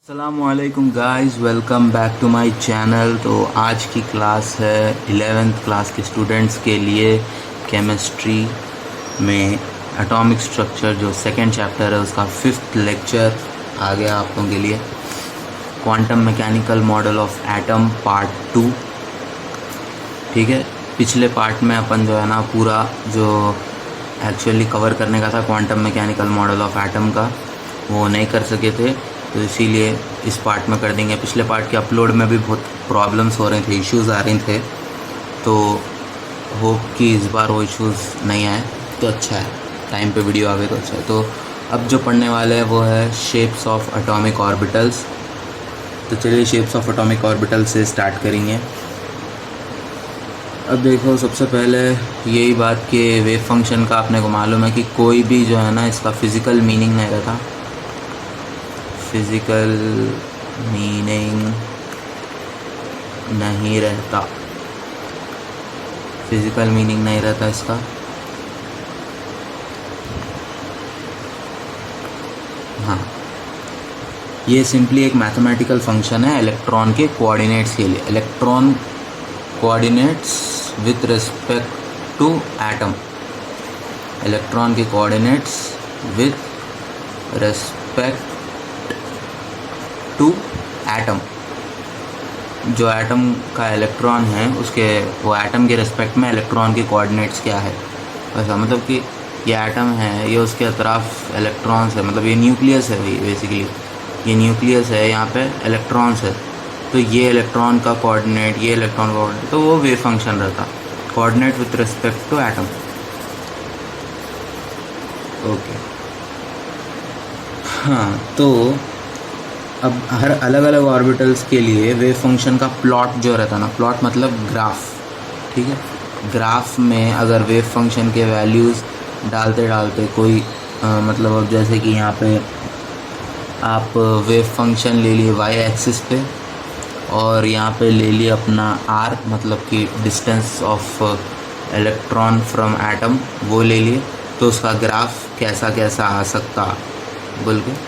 अस्सलामुअलैकुम guys, welcome back to my channel. तो आज की क्लास है 11th क्लास के स्टूडेंट्स के लिए केमिस्ट्री में एटॉमिक स्ट्रक्चर जो सेकंड चैप्टर है उसका 5th लेक्चर आ गया आप लोगों के लिए। Quantum mechanical model of atom part 2। ठीक है, पिछले पार्ट में अपन जो है ना पूरा जो एक्चुअली कवर करने का था quantum mechanical model of atom का वो नहीं कर सके थे, तो इसीलिए इस पार्ट में कर देंगे। पिछले पार्ट के अपलोड में भी बहुत प्रॉब्लम्स हो रहे थे, इश्यूज़ आ रहे थे, तो होप कि इस बार वो इश्यूज़ नहीं आए तो अच्छा है, टाइम पे वीडियो आ गए तो अच्छा है। तो अब जो पढ़ने वाले हैं वो है शेप्स ऑफ एटॉमिक ऑर्बिटल्स। तो चलिए शेप्स ऑफ एटॉमिक ऑर्बिटल से स्टार्ट करेंगे। अब देखो, सबसे पहले यही बात कि वेव फंक्शन का अपने को मालूम है कि कोई भी जो है ना इसका फ़िज़िकल मीनिंग नहीं रहता, फिज़िकल मीनिंग नहीं रहता, फिज़िकल मीनिंग नहीं रहता इसका। हाँ, ये सिंपली एक मैथमेटिकल फंक्शन है इलेक्ट्रॉन के कोऑर्डिनेट्स के लिए। Electron coordinates with respect to atom, electron के coordinates with respect to atom. जो एटम का इलेक्ट्रॉन है उसके वो एटम के रिस्पेक्ट में इलेक्ट्रॉन के कोऑर्डिनेट्स क्या है, ऐसा मतलब कि ये एटम है, ये उसके अतराफ इलेक्ट्रॉन्स है, मतलब ये न्यूक्लियस है बेसिकली, ये न्यूक्लियस है, यहाँ पे इलेक्ट्रॉन्स है, तो ये इलेक्ट्रॉन का कोऑर्डिनेट, ये इलेक्ट्रॉन का कोऑर्डिनेट, तो वो वेव फंक्शन रहता, coordinate with respect to atom. Okay, हाँ, तो अब हर अलग अलग ऑर्बिटल्स के लिए वेव फंक्शन का प्लॉट जो रहता है ना, प्लॉट मतलब ग्राफ, ठीक है। ग्राफ में अगर वेव फंक्शन के वैल्यूज़ डालते डालते कोई मतलब अब जैसे कि यहाँ पे आप वेव फंक्शन ले लिए वाई एक्सिस पे और यहाँ पे ले लिए अपना आर, मतलब कि distance of electron from atom, वो ले लिए, तो उसका ग्राफ कैसा कैसा आ सकता बोल के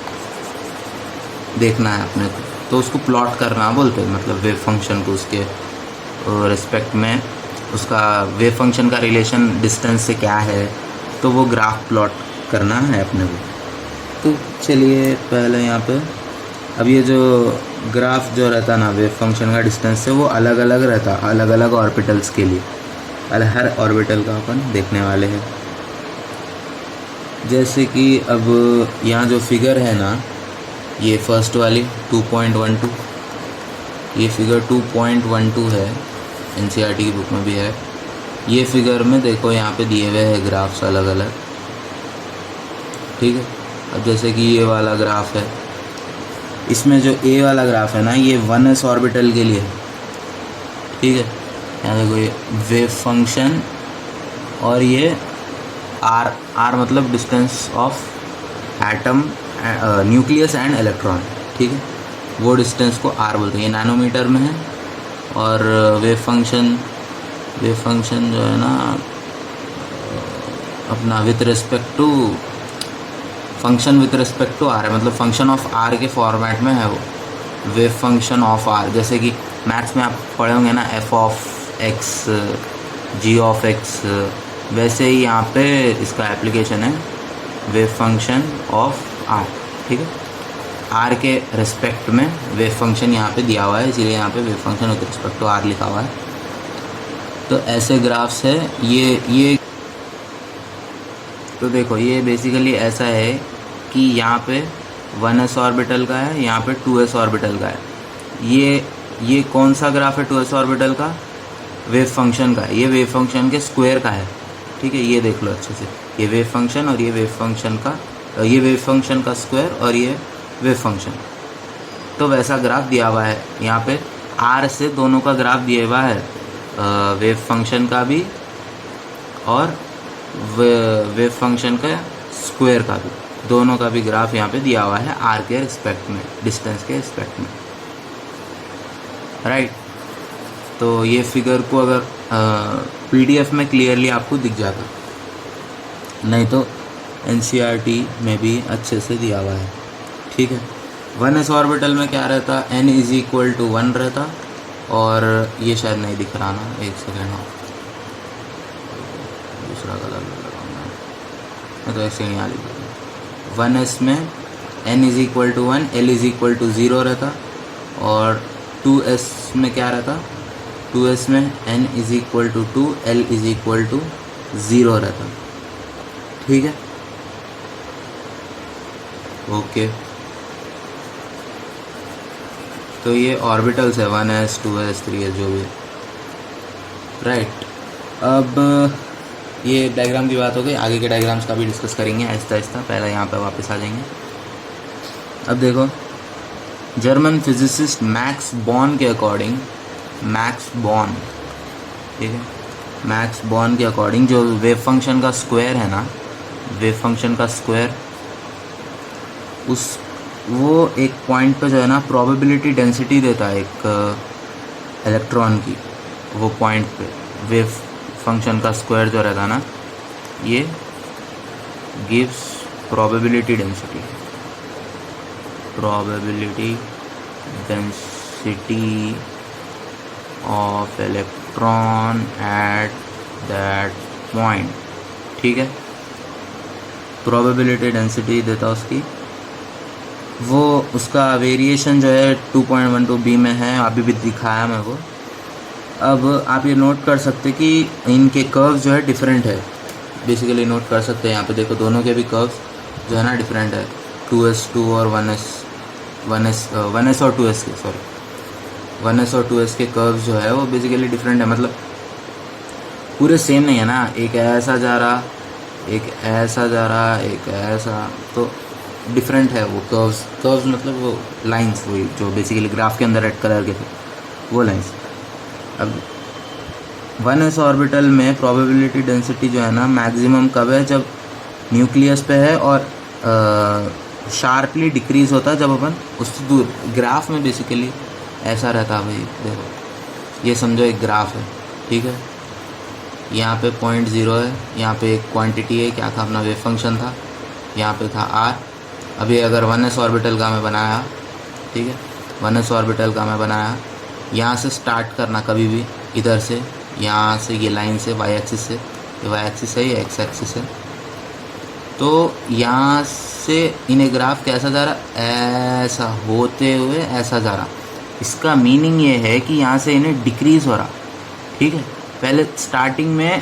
देखना है अपने को, तो उसको प्लॉट करना बोलते हैं, मतलब वेव फंक्शन को उसके रिस्पेक्ट में उसका वेव फंक्शन का रिलेशन डिस्टेंस से क्या है, तो वो ग्राफ प्लॉट करना है अपने को। तो चलिए पहले यहाँ पे अब ये जो ग्राफ जो रहता ना वेव फंक्शन का डिस्टेंस से, वो अलग अलग रहता अलग अलग ऑर्बिटल्स के लिए, हर ऑर्बिटल का अपन देखने वाले हैं। जैसे कि अब यहाँ जो फिगर है ना, ये फर्स्ट वाली 2.12, ये फिगर 2.12 है, एनसीईआरटी की बुक में भी है। ये फिगर में देखो यहाँ पे दिए हुए हैं ग्राफ्स अलग अलग, ठीक है। अब जैसे कि ये वाला ग्राफ है, इसमें जो ए वाला ग्राफ है ना, ये 1s ऑर्बिटल के लिए, ठीक है। यहाँ देखो ये वेव फंक्शन, और ये आर मतलब distance of atom, nucleus and electron, ठीक है, वो डिस्टेंस को आर बोलते हैं, ये नैनोमीटर में है। और वेव फंक्शन जो है ना अपना with respect to function with respect to R है, मतलब फंक्शन ऑफ आर के फॉर्मेट में है वो, वेव फंक्शन ऑफ आर। जैसे कि मैथ्स में आप पढ़े होंगे ना F of X, G of X, वैसे ही यहाँ पे इसका एप्लीकेशन है वेव फंक्शन ऑफ आर, ठीक है। आर के रिस्पेक्ट में वेव फंक्शन यहाँ पे दिया हुआ है, इसीलिए यहाँ पे wave function with respect to R लिखा हुआ है। तो ऐसे ग्राफ्स है ये तो देखो ये बेसिकली ऐसा है कि यहाँ पे 1s ऑर्बिटल का है, यहाँ पे 2s ऑर्बिटल का है। ये कौन सा ग्राफ है 2s ऑर्बिटल का? वेव फंक्शन का है, ये वेव फंक्शन के स्क्वायर का है, ठीक है। ये देख लो अच्छे से, ये वेव फंक्शन और ये वेव फंक्शन का, ये वेव फंक्शन का स्क्वायर और ये वेव फंक्शन, तो वैसा ग्राफ दिया हुआ है। यहाँ पे आर से दोनों का ग्राफ दिया हुआ है, वेव फंक्शन का भी और वेव फंक्शन का स्क्वायर का भी, दोनों का भी ग्राफ यहाँ पे दिया हुआ है आर के रिस्पेक्ट में, डिस्टेंस के रिस्पेक्ट में, राइट। तो ये फिगर को अगर पीडीएफ में क्लियरली आपको दिख जाता, नहीं तो एनसीईआरटी में भी अच्छे से दिया हुआ है, ठीक है। 1s ऑर्बिटल में क्या रहता, n इज इक्वल टू 1 रहता, और ये शायद नहीं दिख रहा ना, एक सेकेंड, हाँ दूसरा कलर लगाऊंगा मैं, तो एक सेकेंड यहाँ लिख देता हूँ। 1s में n is equal to 1, l is equal to 0 रहता, और 2s में क्या रहता, 2s में n is equal to 2, l is equal to 0 रहता। ठीक है, ओके। तो ये ऑर्बिटल्स है 1s 2s 3s जो भी, राइट। अब ये डायग्राम की बात हो गई, आगे के डायग्राम्स का भी डिस्कस करेंगे आहिस्ता आहिस्ता, पहले यहाँ पे वापस आ जाएंगे। अब देखो, जर्मन फिजिसिस्ट मैक्स बॉर्न के अकॉर्डिंग, मैक्स बॉर्न, ठीक है, मैक्स बॉर्न के अकॉर्डिंग जो वेव फंक्शन का स्क्वायर है ना, वेव फंक्शन का स्क्वायर, उस वो एक पॉइंट पे जो है ना प्रोबेबिलिटी डेंसिटी देता है एक इलेक्ट्रॉन की, वो पॉइंट पे वेव फंक्शन का स्क्वायर जो रहता है ना, ये gives probability density, probability density of electron at that point. ठीक है, प्रोबेबिलिटी डेंसिटी देता उसकी, वो उसका वेरिएशन जो है 2.12 b में है, अभी भी दिखाया मैं वो। अब आप ये नोट कर सकते कि इनके कर्व्स जो है डिफरेंट है, बेसिकली नोट कर सकते हैं यहाँ पे, देखो दोनों के भी कर्व्स जो है ना डिफरेंट है, 2s2 और 1s और 2s के, सॉरी 1s और 2s के कर्व्स जो है वो बेसिकली डिफरेंट है, मतलब पूरे सेम नहीं है ना, एक ऐसा जा रहा, एक ऐसा जा रहा, एक ऐसा, तो डिफरेंट है वो कर्व्स। कर्व्स मतलब वो लाइंस, वही जो बेसिकली ग्राफ के अंदर रेड कलर के थे वो लाइंस। अब 1s ऑर्बिटल में प्रोबेबिलिटी डेंसिटी जो है ना मैक्सिमम कब है, जब न्यूक्लियस पे है, और शार्पली डिक्रीज होता है जब अपन उससे दूर। ग्राफ में बेसिकली ऐसा रहता है भाई, देखो ये समझो एक ग्राफ है, ठीक है, यहाँ पे 0.0 है, यहाँ पे एक क्वांटिटी है, क्या था अपना वेव फंक्शन था, यहाँ पे था r। अभी अगर 1s ऑर्बिटल का मैं बनाया, ठीक है, 1s ऑर्बिटल का मैं बनाया, यहाँ से स्टार्ट करना कभी भी, इधर से, यहाँ से ये लाइन से y एक्सिस से, ये y एक्सिस है, ये x एक्सिस है, तो यहाँ से इन्हें ग्राफ कैसा जा रहा, ऐसा होते हुए ऐसा जा रहा। इसका मीनिंग ये है कि यहाँ से इन्हें डिक्रीज़ हो रहा, ठीक है, पहले स्टार्टिंग में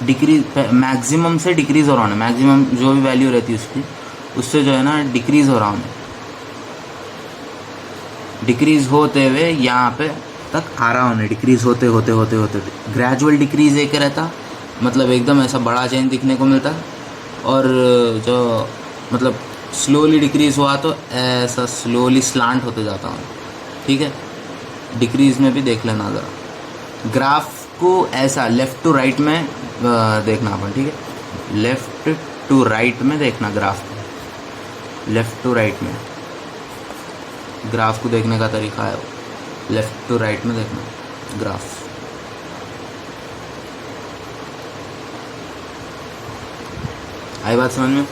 डिक्रीज, मैक्सिमम से डिक्रीज़ हो रहा है, मैक्सिमम जो भी वैल्यू रहती है उसकी, उससे जो है ना डिक्रीज़ हो रहा हूँ, डिक्रीज़ होते हुए यहाँ पे तक आ रहा हूँ, डिक्रीज़ होते होते होते होते ग्रेजुअल डिक्रीज़ एक रहता, मतलब एकदम ऐसा बड़ा चेंज दिखने को मिलता, और जो मतलब स्लोली डिक्रीज़ हुआ तो ऐसा स्लोली स्लांट होते जाता हूँ, ठीक है। डिक्रीज़ में भी देख लेना ज़रा, ग्राफ को ऐसा लेफ़्ट टू राइट में देखना अपन, ठीक है, लेफ़्ट टू राइट में देखना ग्राफ को, लेफ़्ट टू राइट में ग्राफ को देखने का तरीका है, लेफ़्ट टू राइट में देखना ग्राफ। आई बात समझ में,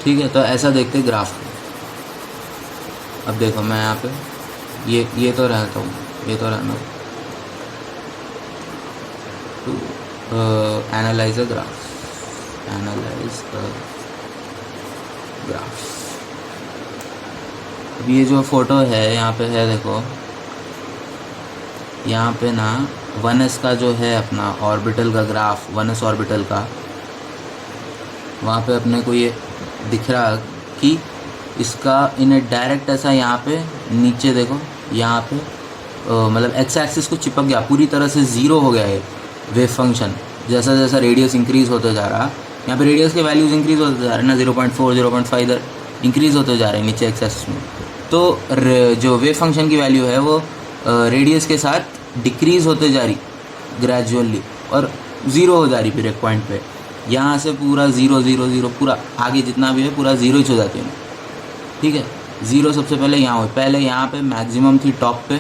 ठीक है, तो ऐसा देखते ग्राफ। अब देखो मैं यहाँ पे ये तो रहता हूँ, ये तो रहना to analyze a graph, analyze a graph. अब ये जो फोटो है यहाँ पे है, देखो यहाँ पे ना 1s का जो है अपना ऑर्बिटल का ग्राफ, 1s ऑर्बिटल का, वहाँ पे अपने को ये दिख रहा कि इसका इन्हें डायरेक्ट ऐसा यहाँ पे नीचे देखो, यहाँ पे मतलब एक्स एक्सिस को चिपक गया, पूरी तरह से ज़ीरो हो गया है वेव फंक्शन। जैसा जैसा रेडियस इंक्रीज़ होते जा रहा, यहाँ पे रेडियस के वैल्यूज़ इंक्रीज़ होते जा रहे हैं ना, 0.4 0.5 इधर इंक्रीज़ होते जा रहे हैं नीचे एक्स एक्सिस में, तो जो वेव फंक्शन की वैल्यू है वो रेडियस के साथ डिक्रीज़ होते जा रही ग्रेजुअली, और ज़ीरो हो जा रही फिर एक पॉइंट पे, यहाँ से पूरा 0 0 0 पूरा आगे जितना भी है पूरा ज़ीरो ही हो जाती है, ठीक है। ज़ीरो सबसे पहले यहाँ हुई, पहले यहाँ पे मैक्सिमम थी टॉप पे,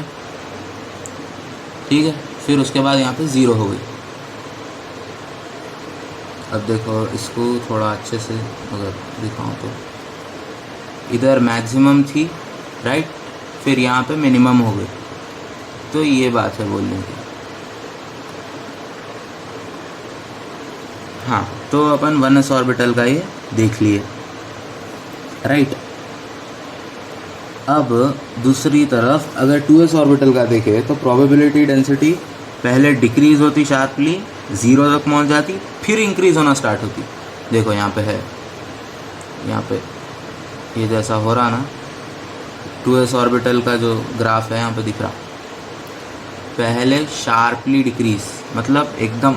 ठीक है, फिर उसके बाद यहाँ पे 0 हो गई। अब देखो इसको थोड़ा अच्छे से अगर दिखाऊँ तो इधर मैक्सिमम थी, राइट, फिर यहाँ पे मिनिमम हो गई। तो ये बात है बोलने की। हाँ, तो अपन 1s ऑर्बिटल का ये देख लिए, राइट। अब दूसरी तरफ अगर 2s ऑर्बिटल का देखें तो प्रोबेबिलिटी डेंसिटी पहले डिक्रीज होती शार्पली, 0 तक पहुंच जाती, फिर इंक्रीज होना स्टार्ट होती। देखो यहाँ पे है, यहाँ पे ये जैसा हो रहा ना, 2s ऑर्बिटल का जो ग्राफ है यहाँ पे दिख रहा, पहले शार्पली डिक्रीज मतलब एकदम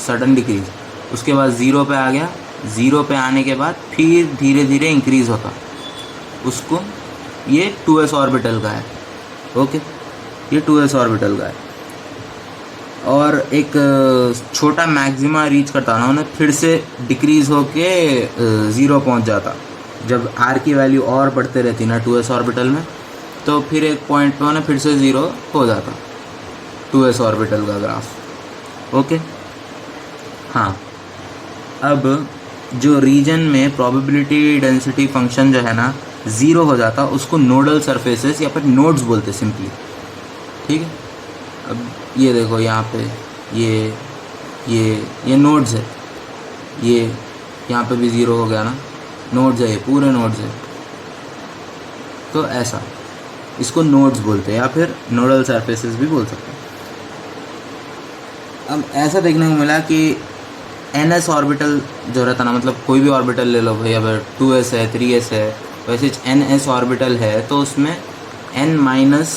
सडन डिक्रीज, उसके बाद 0 पे आ गया, 0 पे आने के बाद फिर धीरे धीरे इंक्रीज होता, उसको ये 2s ऑर्बिटल का है। ओके, ये 2s ऑर्बिटल का है। और एक छोटा मैक्सिमा रीच करता ना उन्हें, फिर से डिक्रीज होके 0 पहुंच जाता। जब r की वैल्यू और बढ़ते रहती ना 2s ऑर्बिटल में, तो फिर एक पॉइंट पे उन्हें फिर से 0 हो जाता 2s ऑर्बिटल का ग्राफ। ओके, हाँ, अब जो रीजन में प्रोबेबिलिटी डेंसिटी फंक्शन जो है ना 0 हो जाता, उसको नोडल सरफेसेस या फिर नोड्स बोलते सिंपली, ठीक है। अब ये देखो यहाँ पे ये नोड्स है, ये यहाँ पे भी 0 हो गया ना, नोड्स है, ये पूरे नोड्स है। तो ऐसा इसको नोड्स बोलते हैं या फिर नोडल सरफेसेस भी बोल सकते हैं। अब ऐसा देखने को मिला कि ns ऑर्बिटल जो रहता ना, मतलब कोई भी ऑर्बिटल ले लो भाई, अगर 2s है 3s है, वैसे ns ऑर्बिटल है तो उसमें n-1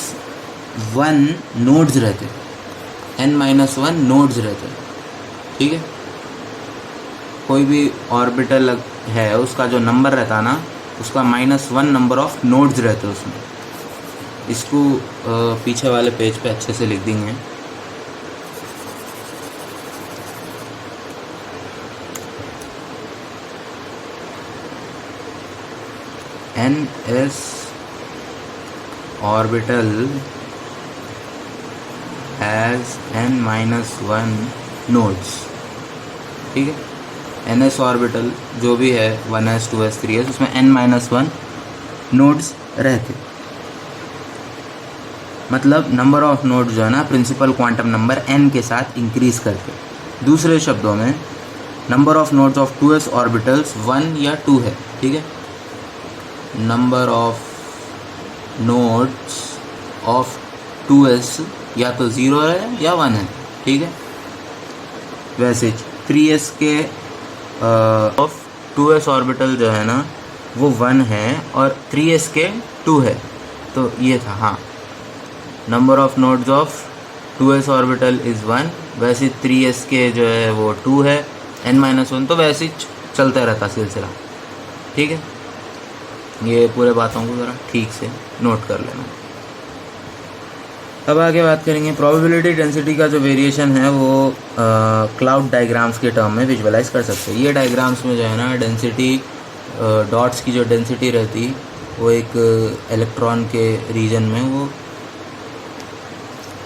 नोड्स रहते, n-1 नोड्स रहते, ठीक है। कोई भी ऑर्बिटल है उसका जो नंबर रहता ना, उसका -1 नंबर ऑफ नोड्स रहते उसमें। इसको पीछे वाले पेज पे अच्छे से लिख देंगे। ns orbital has n-1 nodes, ठीक है। ns ऑर्बिटल जो भी है 1s 2s 3s, उसमें n-1 नोड्स रहते, मतलब नंबर ऑफ नोड जो है ना प्रिंसिपल क्वांटम नंबर n के साथ इंक्रीज करते। दूसरे शब्दों में number of nodes of 2s orbitals 1 या 2 है, ठीक है। Number of nodes of 2s या तो 0 है या 1 है, ठीक है। वैसे 3s के ऑफ 2s ऑर्बिटल जो है ना वो 1 है और 3s के 2 है। तो ये था, हाँ, number of nodes of 2s orbital is 1, वैसे 3s के जो है वो 2 है, n-1, तो वैसे चलता रहता सिलसिला, ठीक है। ये पूरे बातों को ज़रा ठीक से नोट कर लेना। अब आगे बात करेंगे प्रोबेबिलिटी डेंसिटी का जो वेरिएशन है वो क्लाउड डायग्राम्स के टर्म में विजुअलाइज कर सकते हैं। ये डायग्राम्स में जो है ना डेंसिटी, डॉट्स की जो डेंसिटी रहती वो एक इलेक्ट्रॉन के रीजन में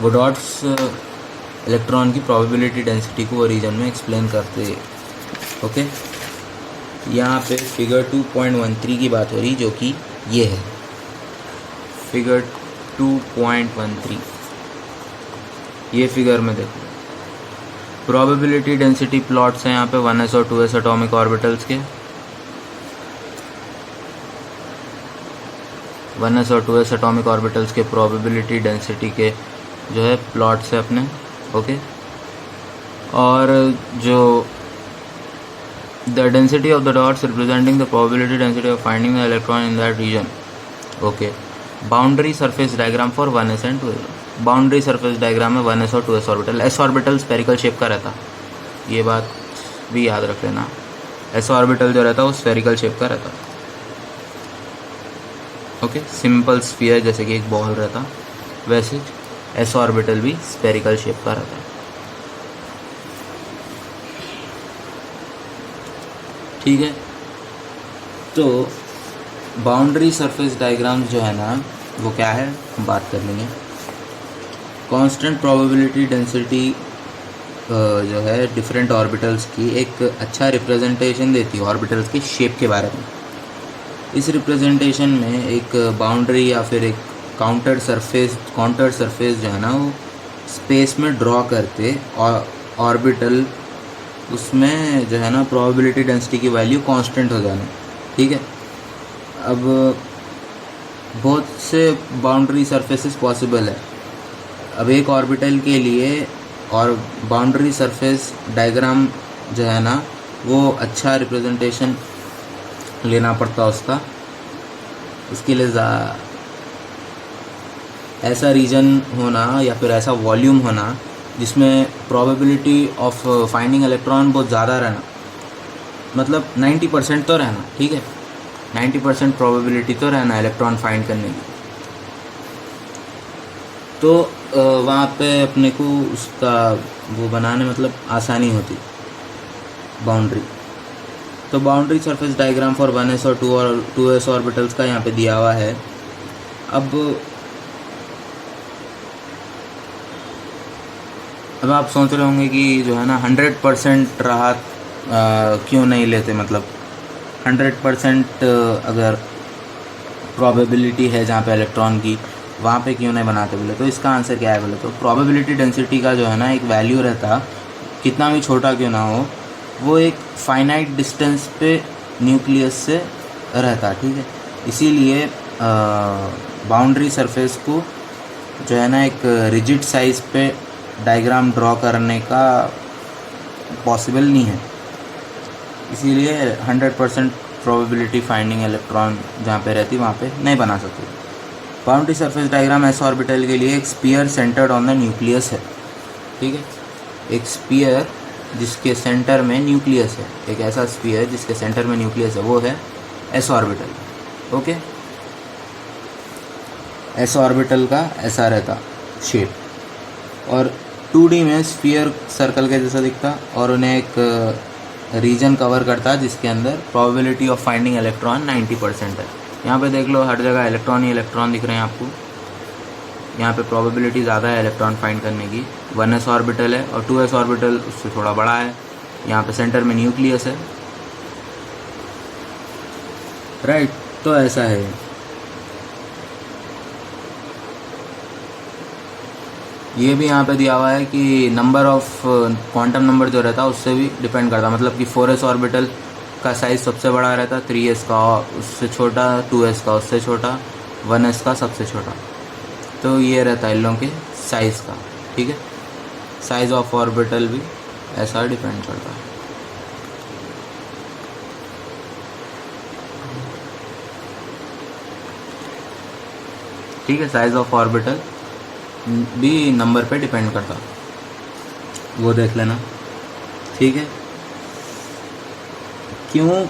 वो डॉट्स इलेक्ट्रॉन की प्रोबेबिलिटी डेंसिटी को वो रीजन में एक्सप्लेन करते हैं। ओके, यहाँ पे फिगर 2.13 की बात हो रही, जो कि ये है फिगर 2.13। ये फिगर में देखो प्रोबेबिलिटी डेंसिटी प्लॉट्स हैं यहाँ पे 1s और 2s एटॉमिक ऑर्बिटल्स के, 1s और 2s एटॉमिक ऑर्बिटल्स के प्रोबेबिलिटी डेंसिटी के जो है प्लॉट्स है अपने। ओके, और जो the density of the dots representing the probability density of finding the electron in that region. Okay, boundary surface diagram for 1s and 2s। Boundary surface diagram में 1s और 2s orbital, s orbital spherical shape का रहता, ये बात भी याद रख लेना। s ऑर्बिटल जो रहता है वो स्फेरिकल शेप का रहता। ओके, सिंपल स्फीयर जैसे कि एक बॉल रहता, वैसे s ऑर्बिटल भी स्फेरिकल शेप का रहता। ठीक है, तो बाउंड्री सरफेस डायग्राम्स जो है ना वो क्या है हम बात कर लेंगे। कांस्टेंट प्रोबेबिलिटी डेंसिटी जो है डिफरेंट ऑर्बिटल्स की एक अच्छा रिप्रेजेंटेशन देती है ऑर्बिटल्स की शेप के बारे में। इस रिप्रेजेंटेशन में एक बाउंड्री या फिर एक काउंटर सरफेस जो है ना वो स्पेस में ड्रॉ करते और ऑर्बिटल उसमें जो है ना प्रोबेबिलिटी डेंसिटी की वैल्यू कांस्टेंट हो जाना, ठीक है। अब बहुत से बाउंड्री सरफेसेस पॉसिबल है। अब एक ऑर्बिटल के लिए और बाउंड्री सरफेस डायग्राम जो है ना वो अच्छा रिप्रेजेंटेशन लेना पड़ता उसका। उसके लिए ऐसा रीजन होना या फिर ऐसा वॉल्यूम होना जिसमें प्रोबेबिलिटी ऑफ फाइंडिंग इलेक्ट्रॉन बहुत ज़्यादा रहना, मतलब 90% तो रहना, ठीक है। 90% प्रोबेबिलिटी तो रहना इलेक्ट्रॉन फाइंड करने की। तो वहाँ पे अपने को उसका वो बनाने मतलब आसानी होती बाउंड्री। तो boundary surface diagram for 1s और 2s ऑर्बिटल्स का यहाँ पे दिया हुआ है। अब आप सोच रहे होंगे कि जो है ना 100% राहत क्यों नहीं लेते, मतलब 100% अगर प्रोबेबिलिटी है जहाँ पे इलेक्ट्रॉन की वहाँ पे क्यों नहीं बनाते बोले। तो इसका आंसर क्या है बोले तो प्रोबेबिलिटी डेंसिटी का जो है ना एक वैल्यू रहता, कितना भी छोटा क्यों ना हो, वो एक फाइनाइट डिस्टेंस पे न्यूक्लियस से रहता, ठीक है। इसीलिए बाउंड्री सरफेस को जो है ना एक रिजिड साइज पे डायग्राम ड्रॉ करने का पॉसिबल नहीं है। इसीलिए 100% प्रोबेबिलिटी फाइंडिंग इलेक्ट्रॉन जहाँ पे रहती वहाँ पे नहीं बना सकते। Boundary surface diagram S orbital के लिए एक sphere centred on the nucleus है, ठीक है। एक स्फीयर जिसके सेंटर में न्यूक्लियस है, एक ऐसा स्फीयर जिसके सेंटर में न्यूक्लियस है, वो है S orbital, okay. S orbital का ऐसा रहता शेप, और 2D में स्फीयर सर्कल के जैसा दिखता और उन्हें एक रीजन कवर करता जिसके अंदर प्रोबेबिलिटी ऑफ फाइंडिंग इलेक्ट्रॉन 90% है। यहाँ पे देख लो हर जगह इलेक्ट्रॉन ही इलेक्ट्रॉन दिख रहे हैं आपको। यहाँ पे प्रोबेबिलिटी ज़्यादा है इलेक्ट्रॉन फाइंड करने की। 1s ऑर्बिटल है और 2s ऑर्बिटल उससे थोड़ा बड़ा है। यहाँ पे सेंटर में न्यूक्लियस है, राइट। तो ऐसा है। ये भी यहाँ पे दिया हुआ है कि नंबर ऑफ क्वांटम नंबर जो रहता है उससे भी डिपेंड करता, मतलब कि 4s ऑर्बिटल का साइज़ सबसे बड़ा रहता, 3s का उससे छोटा, 2s का उससे छोटा, 1s का सबसे छोटा। तो ये रहता है इन लोगों के साइज़ का, ठीक है। साइज़ ऑफ ऑर्बिटल भी ऐसा डिपेंड करता है। ठीक है, साइज़ ऑफ ऑर्बिटल भी नंबर पे डिपेंड करता, वो देख लेना, ठीक है। क्यों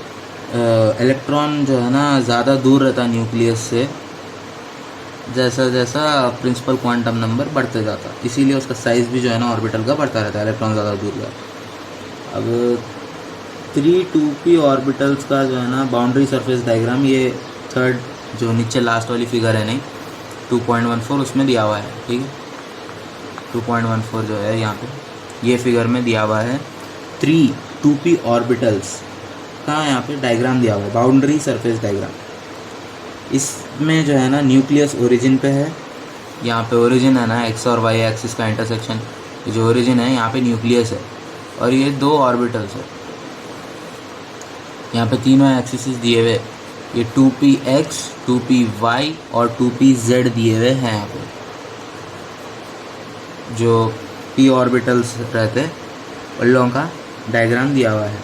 इलेक्ट्रॉन जो है ना ज़्यादा दूर रहता न्यूक्लियस से, जैसा जैसा प्रिंसिपल क्वांटम नंबर बढ़ते जाता, इसीलिए उसका साइज़ भी जो है ना ऑर्बिटल का बढ़ता रहता है, इलेक्ट्रॉन ज़्यादा दूर जाता। अब 3 2p ऑर्बिटल्स का जो है ना बाउंड्री सरफेस डायग्राम, ये थर्ड जो नीचे लास्ट वाली फिगर है नहीं 2.14 उसमें दिया हुआ है, ठीक है। 2.14 जो है यहाँ पे ये फिगर में दिया हुआ है 3 2p ऑर्बिटल्स का यहाँ पे डायग्राम दिया हुआ है, बाउंड्री सरफेस डायग्राम। इसमें जो है ना न्यूक्लियस ओरिजिन पे है, यहाँ पे ओरिजिन है ना एक्स और वाई एक्सिस का इंटरसेक्शन, जो ओरिजिन है यहाँ पे न्यूक्लियस है, और ये 2 ऑर्बिटल्स है। यहाँ पे तीनों एक्सिस दिए हुए, ये 2px 2py और 2pz दिए हुए हैं यहाँ पे, जो p ऑर्बिटल्स रहते उन लोगों का डायग्राम दिया हुआ है।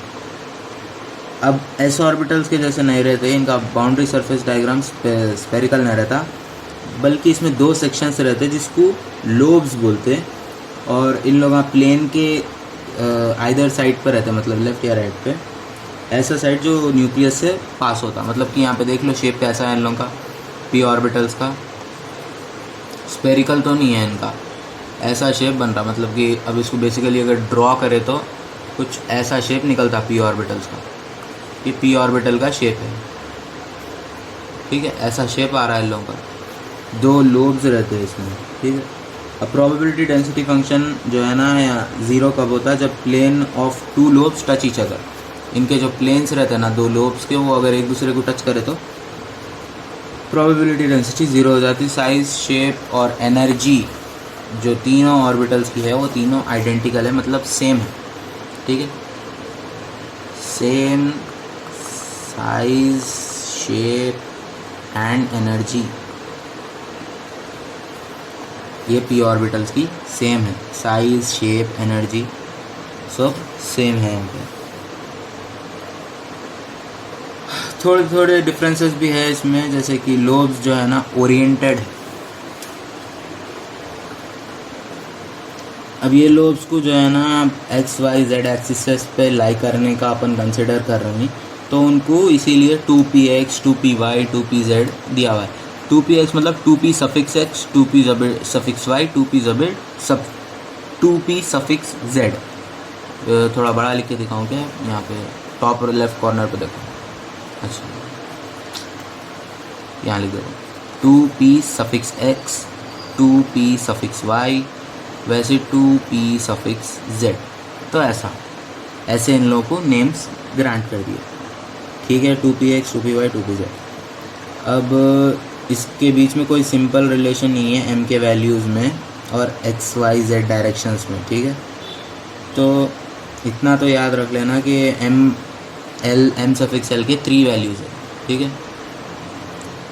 अब s ऑर्बिटल्स के जैसे नहीं रहते, इनका बाउंड्री सरफेस डायग्राम स्पेरिकल नहीं रहता, बल्कि इसमें 2 सेक्शंस रहते जिसको लोब्स बोलते हैं, और इन लोगों का प्लेन के आइदर साइड पर रहते, मतलब लेफ्ट या राइट पे, ऐसा साइड जो न्यूक्लियस से पास होता। मतलब कि यहाँ पे देख लो शेप कैसा है इन लोगों का, p ऑर्बिटल्स का स्पेरिकल तो नहीं है, इनका ऐसा शेप बन रहा, मतलब कि अब इसको बेसिकली अगर ड्रॉ करे तो कुछ ऐसा शेप निकलता p ऑर्बिटल्स का। ये p ऑर्बिटल का शेप है, ठीक है, ऐसा शेप आ रहा है इन लोगों का, 2 लोब्स रहते हैं इसमें, ठीक है। अब प्रोबेबिलिटी डेंसिटी फंक्शन जो है ना 0 कब होता है, जब plane of 2 lobes touch each other. इनके जो प्लेन्स रहते हैं ना 2 लोब्स के, वो अगर एक दूसरे को टच करे तो प्रोबेबिलिटी डेंसिटी ज़ीरो हो जाती है। साइज़, शेप और एनर्जी जो तीनों ऑर्बिटल्स की है वो तीनों आइडेंटिकल है, मतलब सेम है। ठीक है, same size, shape and energy, ये पी ऑर्बिटल्स की सेम है। साइज, शेप, एनर्जी सब सेम है यहाँ पे। थोड़े थोड़े डिफरेंसेस भी है इसमें, जैसे कि लोब्स जो है ना ओरिएंटेड है। अब ये लोब्स को जो है ना एक्स वाई जेड एक्सिस पे लाई करने का अपन कंसिडर कर रहे हैं, तो उनको इसीलिए 2px, 2py, 2pz दिया हुआ है। 2px मतलब 2p suffix x, 2p suffix y, 2p suffix z। थोड़ा बड़ा लिख के दिखाऊँ क्या? यहाँ पे टॉप लेफ्ट कॉर्नर पे देखो। अच्छा, यहाँ लिख दो 2p suffix x, 2p suffix y, वैसे 2p सफिक्स z। तो ऐसे इन लोगों को नेम्स ग्रांट कर दिए। ठीक है, 2px, 2py, 2pz। अब इसके बीच में कोई सिंपल रिलेशन नहीं है m के वैल्यूज़ में और x y z डायरेक्शंस में। ठीक है, तो इतना तो याद रख लेना कि m सफिक्स l के 3 वैल्यूज़ है। ठीक है,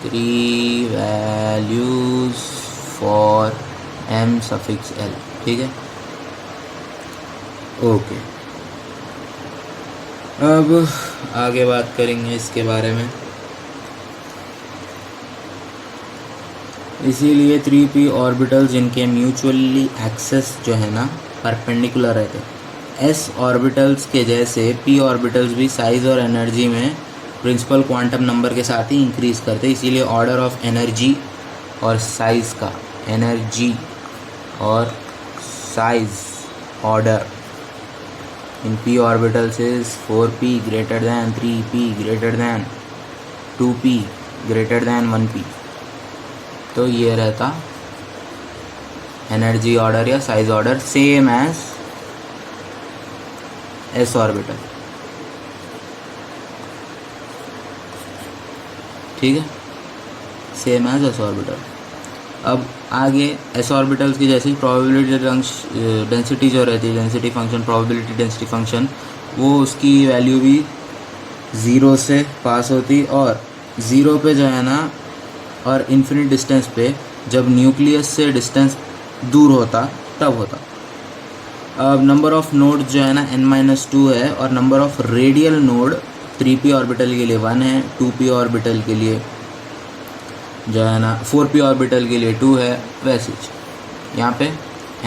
3 values for m suffix l। ठीक है, ओके। अब आगे बात करेंगे इसके बारे में। इसीलिए 3p ऑर्बिटल्स जिनके म्यूचुअली एक्सेस जो है ना परपेंडिकुलर रहते हैं, s ऑर्बिटल्स के जैसे p ऑर्बिटल्स भी साइज़ और एनर्जी में प्रिंसिपल क्वांटम नंबर के साथ ही इंक्रीज़ करते हैं। इसीलिए ऑर्डर ऑफ एनर्जी और साइज़ का, एनर्जी और size order in p orbitals is 4p greater than 3p greater than 2p greater than 1p। तो ये रहता एनर्जी ऑर्डर या size order same as s orbital. ठीक है, सेम एज s ऑर्बिटल। अब आगे s ऑर्बिटल्स की जैसी प्रोबेबिलिटी डेंसिटी जो रहती है, density function, probability density function, वो उसकी वैल्यू भी 0 से पास होती, और 0 पे जो है ना और इन्फिनिट डिस्टेंस पे जब न्यूक्लियस से डिस्टेंस दूर होता तब होता। अब नंबर ऑफ़ नोड जो है ना n-2 है, और number of radial node 3p orbital के लिए 1 है, 2p ऑर्बिटल के लिए जो है ना 4p ऑर्बिटल के लिए 2 है। वैसे यहाँ पे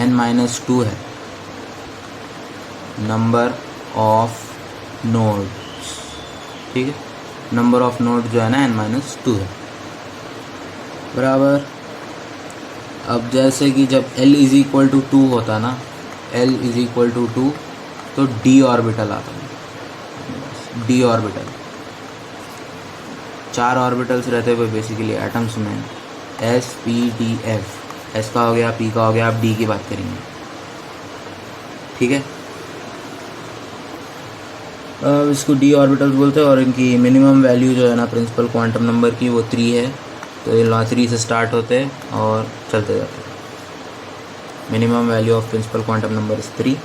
n-2 है नंबर ऑफ नोड्स। ठीक है, नंबर ऑफ नोड जो है ना n-2 है बराबर। अब जैसे कि जब l इज़ इक्वल टू 2 होता ना, l इज़ इक्वल टू 2, तो d ऑर्बिटल आता है। d ऑर्बिटल 4 ऑर्बिटल्स रहते हुए बेसिकली एटम्स में, s p d f। s का हो गया, p का हो गया, अब d की बात करेंगे। ठीक है, अब इसको d ऑर्बिटल्स बोलते हैं, और इनकी मिनिमम वैल्यू जो है ना प्रिंसिपल क्वांटम नंबर की वो 3 है। तो ये 3 से स्टार्ट होते हैं और चलते जाते हैं। Minimum value of principal quantum number is 3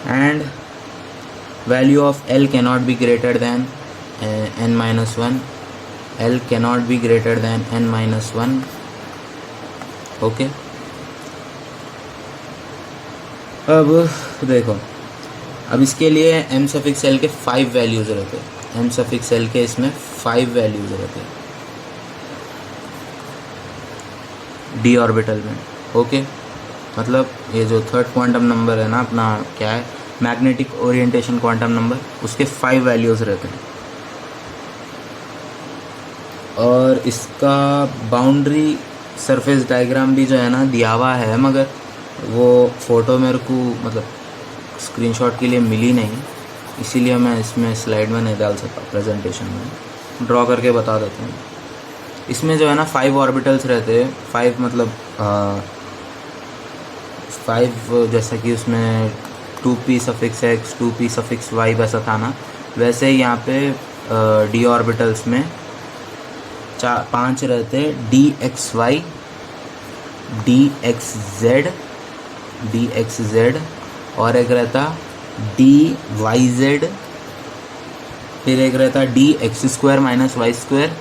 and value of l cannot be greater than n-1। l cannot be greater than n-1। Okay, अब देखो, अब इसके लिए m सफिक्स l के 5 वैल्यूज़ रहते हैं। m सफिक्स l के इसमें 5 वैल्यूज़ रहते हैं d ऑर्बिटल में। ओके, मतलब ये जो थर्ड क्वांटम नंबर है ना अपना, क्या है, मैग्नेटिक ओरिएंटेशन क्वांटम नंबर, उसके 5 वैल्यूज़ रहते हैं। और इसका बाउंड्री सरफेस डायग्राम भी जो है ना दिया हुआ है, मगर वो फ़ोटो मेरे को मतलब स्क्रीनशॉट के लिए मिली नहीं, इसीलिए मैं इसमें स्लाइड में नहीं डाल सकता, प्रेजेंटेशन में ड्रॉ करके बता देता हूँ। इसमें जो है ना 5 ऑर्बिटल्स रहते हैं। 5 मतलब 5 जैसा कि उसमें 2p suffix x, 2p suffix y वैसा था ना, वैसे ही यहाँ पे d ऑर्बिटल्स में पांच रहते D X Y, D X Z, और एक रहता डी वाई जेड, फिर एक रहता D X square minus Y square,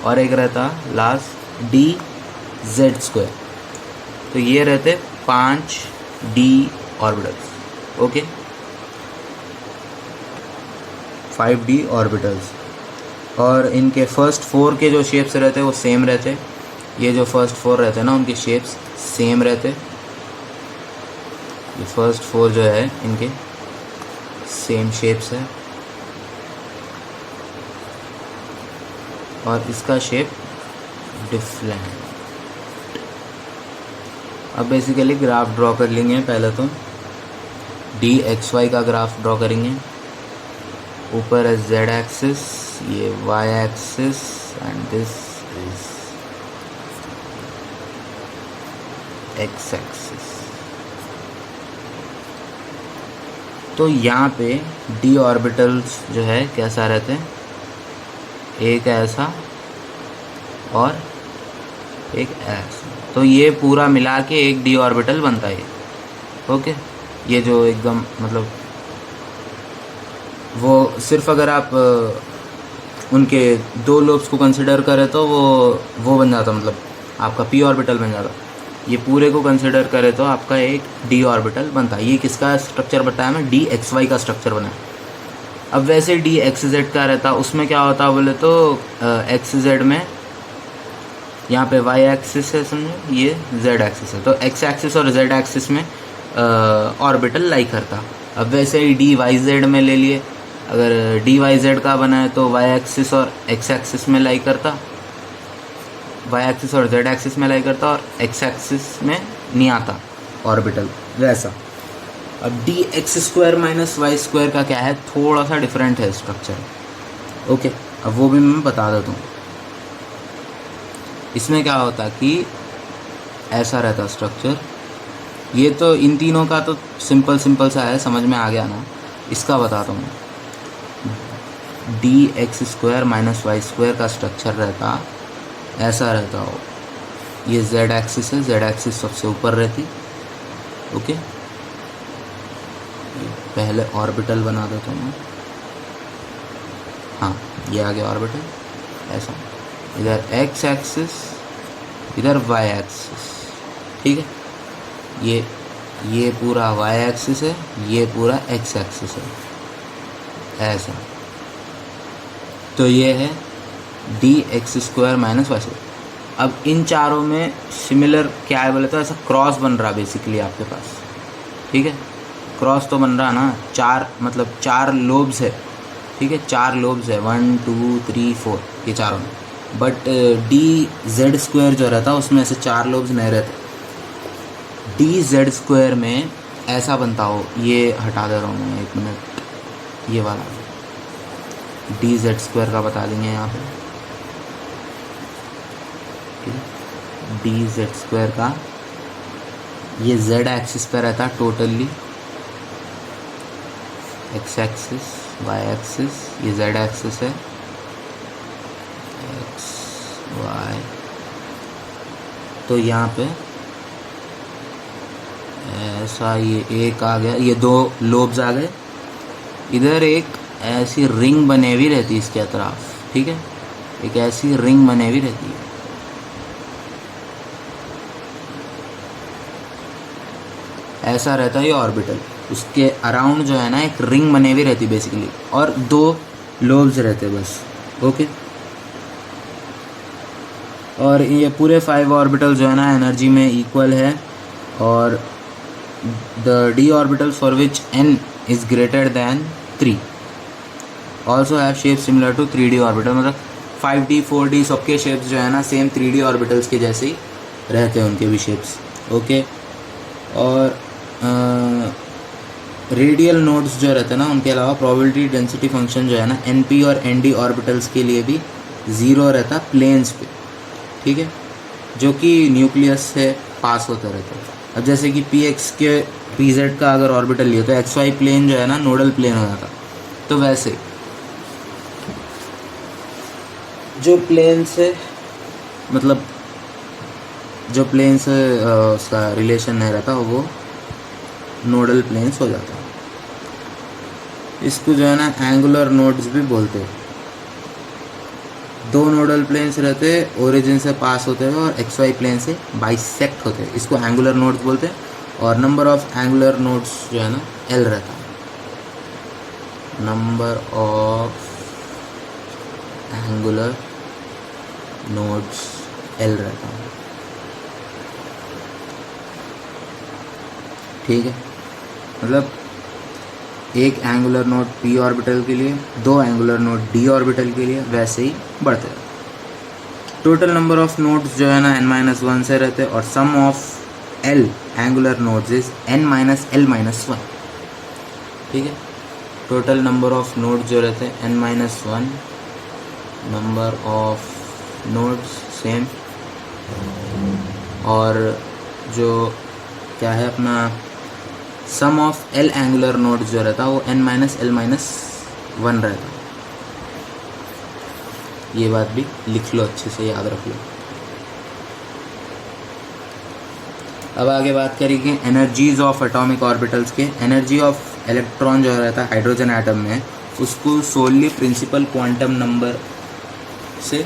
और एक रहता लास्ट डी जेड स्क्वायर। तो ये रहते 5 D orbitals. Okay, 5D orbitals. और इनके फर्स्ट 4 के जो शेप्स रहते वो सेम रहते। ये जो फर्स्ट 4 रहते ना उनके शेप्स सेम रहते। ये फर्स्ट 4 जो है इनके सेम शेप्स है, और इसका शेप डिफरेंट। अब बेसिकली ग्राफ ड्रॉ कर लेंगे। पहले तो डी एक्स वाई का ग्राफ ड्रॉ करेंगे। ऊपर है जेड एक्सिस, ये Y axis, and this is X axis. तो यहाँ पे डी ऑर्बिटल्स जो है कैसा रहते हैं, एक ऐसा और एक ऐसा। तो ये पूरा मिला के एक डी ऑर्बिटल बनता है। ओके, ये जो एकदम मतलब वो सिर्फ अगर आप उनके 2 लोब्स को कंसिडर करें तो वो बन जाता, मतलब आपका पी ऑर्बिटल बन जाता। ये पूरे को कंसिडर करें तो आपका एक डी ऑर्बिटल बनता है। ये किसका स्ट्रक्चर बताया मैं, डी एक्स वाई का स्ट्रक्चर बनाया। अब वैसे डी एक्स जेड का रहता, उसमें क्या होता बोले तो एक्स जेड में यहाँ पे वाई एक्सिस है, समझो ये जेड एक्सिस है, तो एक्स एक्सिस और जेड एक्सिस में ऑर्बिटल लाई करता। अब वैसे ही डी वाई जेड में ले लिए, अगर डी वाई जेड का बना है तो वाई एक्सिस और एक्स एक्सिस में लाई करता, वाई एक्सिस और जेड एक्सिस में लाई करता, और एक्स एक्सिस में नहीं आता ऑर्बिटल वैसा। अब D X square minus Y square का क्या है, थोड़ा सा डिफरेंट है स्ट्रक्चर। ओके, अब वो भी मैं बता देता हूँ। इसमें क्या होता कि ऐसा रहता स्ट्रक्चर। ये तो इन तीनों का तो सिंपल सा है, समझ में आ गया ना। इसका बताता हूँ। D X square minus Y square का स्ट्रक्चर रहता ऐसा रहता हो। ये जेड एक्सिस है, जेड एक्सिस सबसे ऊपर रहती। ओके, पहले ऑर्बिटल बना देता हूँ मैं। हाँ, ये आ गया ऑर्बिटल ऐसा। इधर एक्स एक्सिस, इधर वाई एक्सिस, ठीक है। ये पूरा वाई एक्सिस है, ये पूरा एक्स एक्सिस है ऐसा। तो ये है D X square minus Y square. अब इन चारों में सिमिलर क्या है बोले तो ऐसा क्रॉस बन रहा बेसिकली आपके पास, ठीक है। क्रॉस तो बन रहा ना, मतलब 4 लोब्स है, ठीक है। 4 लोब्स है, 1 2 3 4, ये चारों में। बट डी जेड स्क्वायर जो रहता उसमें ऐसे 4 लोब्स नहीं रहते। डी जेड स्क्वायर में ऐसा बनता हो, ये हटा दे रहा हूँ मैं 1 मिनट, ये वाला डी जेड स्क्वायर का बता देंगे यहाँ पे, ठीक है। डी जेड स्क्वायर का ये जेड एक्सिस पे रहता totally, X axis Y axis, ये जेड एक्सिस है, एक्स वाई। तो यहाँ पे ऐसा ये एक आ गया, ये 2 लोब्स आ गए। इधर एक ऐसी रिंग बने हुई रहती है इसके अतराफ, ठीक है। एक ऐसी रिंग बने हुई रहती है, ऐसा रहता है ये ऑर्बिटल। उसके अराउंड जो है ना एक रिंग बने हुई रहती बेसिकली, और 2 लोब्स रहते बस। ओके, और ये पूरे 5 ऑर्बिटल जो है ना एनर्जी में इक्वल है, और the D orbital for which n is greater than 3 also have shape similar to 3D orbital. मतलब 5D 4D सबके शेप्स जो है ना सेम 3D ऑर्बिटल्स के जैसे ही रहते हैं उनके भी शेप्स। ओके, और रेडियल नोड्स जो रहते हैं ना उनके अलावा प्रोबेबिलिटी डेंसिटी फंक्शन जो है ना NP और ND ऑर्बिटल्स के लिए भी 0 रहता प्लेन्स पे, ठीक है, जो कि न्यूक्लियस से पास होते रहते हैं। अब जैसे कि PX के PZ का अगर ऑर्बिटल लिया तो XY प्लेन जो है ना नोडल प्लेन हो जाता। तो वैसे जो प्लेन से मतलब जो प्लेन से उसका रिलेशन नहीं रहता वो नोडल प्लेन्स हो जाता है। इसको जो है ना एंगुलर नोड्स भी बोलते हैं। दो नोडल प्लेन्स रहते हैं, ओरिजिन से पास होते हैं और एक्स वाई प्लेन से बाइसेक्ट होते हैं, इसको एंगुलर नोड्स बोलते हैं। और नंबर ऑफ एंगुलर नोड्स जो है ना एल रहता है, number of angular nodes L रहता है। ठीक है, मतलब एक एंगुलर नोड p ऑर्बिटल के लिए, दो एंगुलर नोड d ऑर्बिटल के लिए, वैसे ही बढ़ते हैं। टोटल नंबर ऑफ नोड्स जो है ना n-1 से रहते हैं और sum of l angular nodes is n-l-1। ठीक है, टोटल नंबर ऑफ नोड्स जो रहते हैं n-1, number of nodes same, और जो क्या है अपना सम ऑफ l एंगुलर नोड्स जो रहता है वो n-l-1 रहता है। ये बात भी लिख लो, अच्छे से याद रख लो। अब आगे बात करेंगे एनर्जीज ऑफ एटॉमिक ऑर्बिटल्स के। एनर्जी ऑफ इलेक्ट्रॉन जो रहता है हाइड्रोजन एटम में, उसको सोलली प्रिंसिपल क्वांटम नंबर से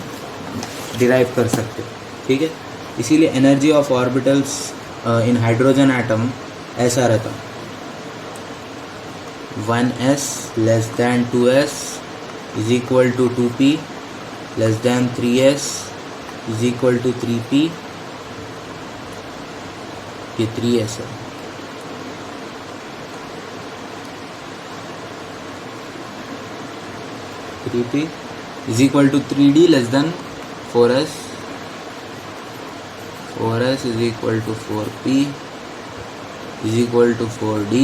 डिराइव कर सकते। ठीक है, इसीलिए energy of orbitals in hydrogen atom ऐसा रहता, 1s less than 2s is equal to 2p less than 3s is equal to 3p। ये 3s है। Three P is equal to 3d less than 4s, 4s is equal to 4p is equal to 4d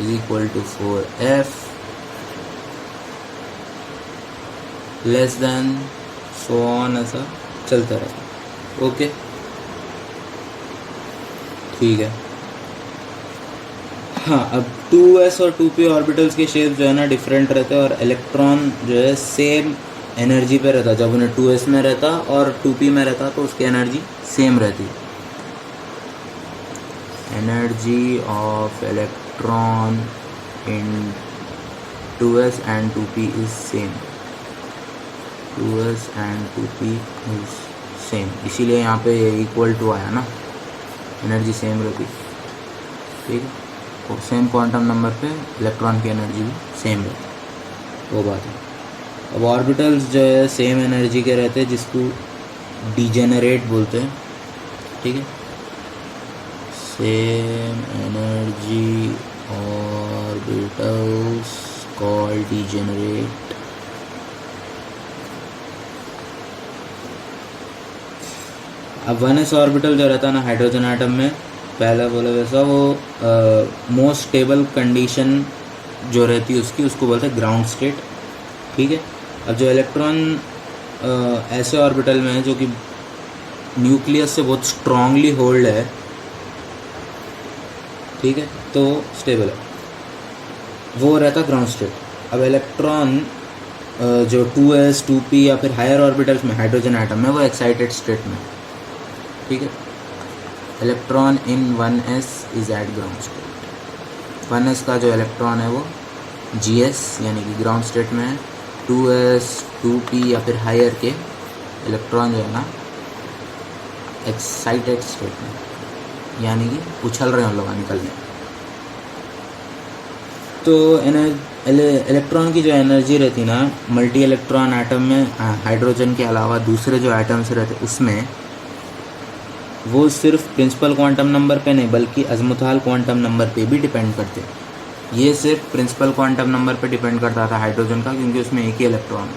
is equal to 4f less than so on, ऐसा चलता रहेगा। Okay, ठीक है। हाँ, अब 2s और 2p ऑर्बिटल्स के शेप जो है ना डिफरेंट रहते हैं और इलेक्ट्रॉन जो है सेम एनर्जी पे रहता। जब उन्हें 2s में रहता और 2p में रहता तो उसकी एनर्जी सेम रहती। Energy of electron in 2s and 2p is same, 2s and 2p is same, इसीलिए यहाँ पे इक्वल टू आया ना, एनर्जी सेम रहती। ठीक है, और सेम क्वांटम नंबर पे इलेक्ट्रॉन की एनर्जी भी सेम रहती, वो बात है। अब ऑर्बिटल्स जो है सेम एनर्जी के रहते हैं, जिसको डिजेनरेट बोलते हैं। ठीक है, same energy orbitals called degenerate. अब 1s ऑर्बिटल जो रहता है ना हाइड्रोजन एटम में, पहला बोला वैसा, वो मोस्ट स्टेबल कंडीशन जो रहती है उसकी, उसको बोलते हैं ग्राउंड स्टेट। ठीक है, अब जो इलेक्ट्रॉन ऐसे ऑर्बिटल में है जो कि न्यूक्लियस से बहुत स्ट्रांगली होल्ड है, ठीक है, तो स्टेबल है, वो रहता ग्राउंड स्टेट। अब इलेक्ट्रॉन जो 2s 2p या फिर हायर ऑर्बिटल्स में हाइड्रोजन एटम में, वो एक्साइटेड स्टेट में। ठीक है, electron in 1s is eight ground state. 1s का जो इलेक्ट्रॉन है वो gs यानी कि ग्राउंड स्टेट में है। 2s 2p या फिर हायर के इलेक्ट्रॉन जो है ना एक्साइटेड स्टेट में, यानी कि उछल रहे हैं उन लोग निकलने। तो इलेक्ट्रॉन की जो एनर्जी रहती ना मल्टी इलेक्ट्रॉन एटम में, हाइड्रोजन के अलावा दूसरे जो एटम्स रहते उसमें, वो सिर्फ प्रिंसिपल क्वांटम नंबर पे नहीं बल्कि अज़मुथाल क्वांटम नंबर पे भी डिपेंड करते हैं। ये सिर्फ प्रिंसिपल क्वांटम नंबर पे डिपेंड करता था हाइड्रोजन का, क्योंकि उसमें एक ही इलेक्ट्रॉन है।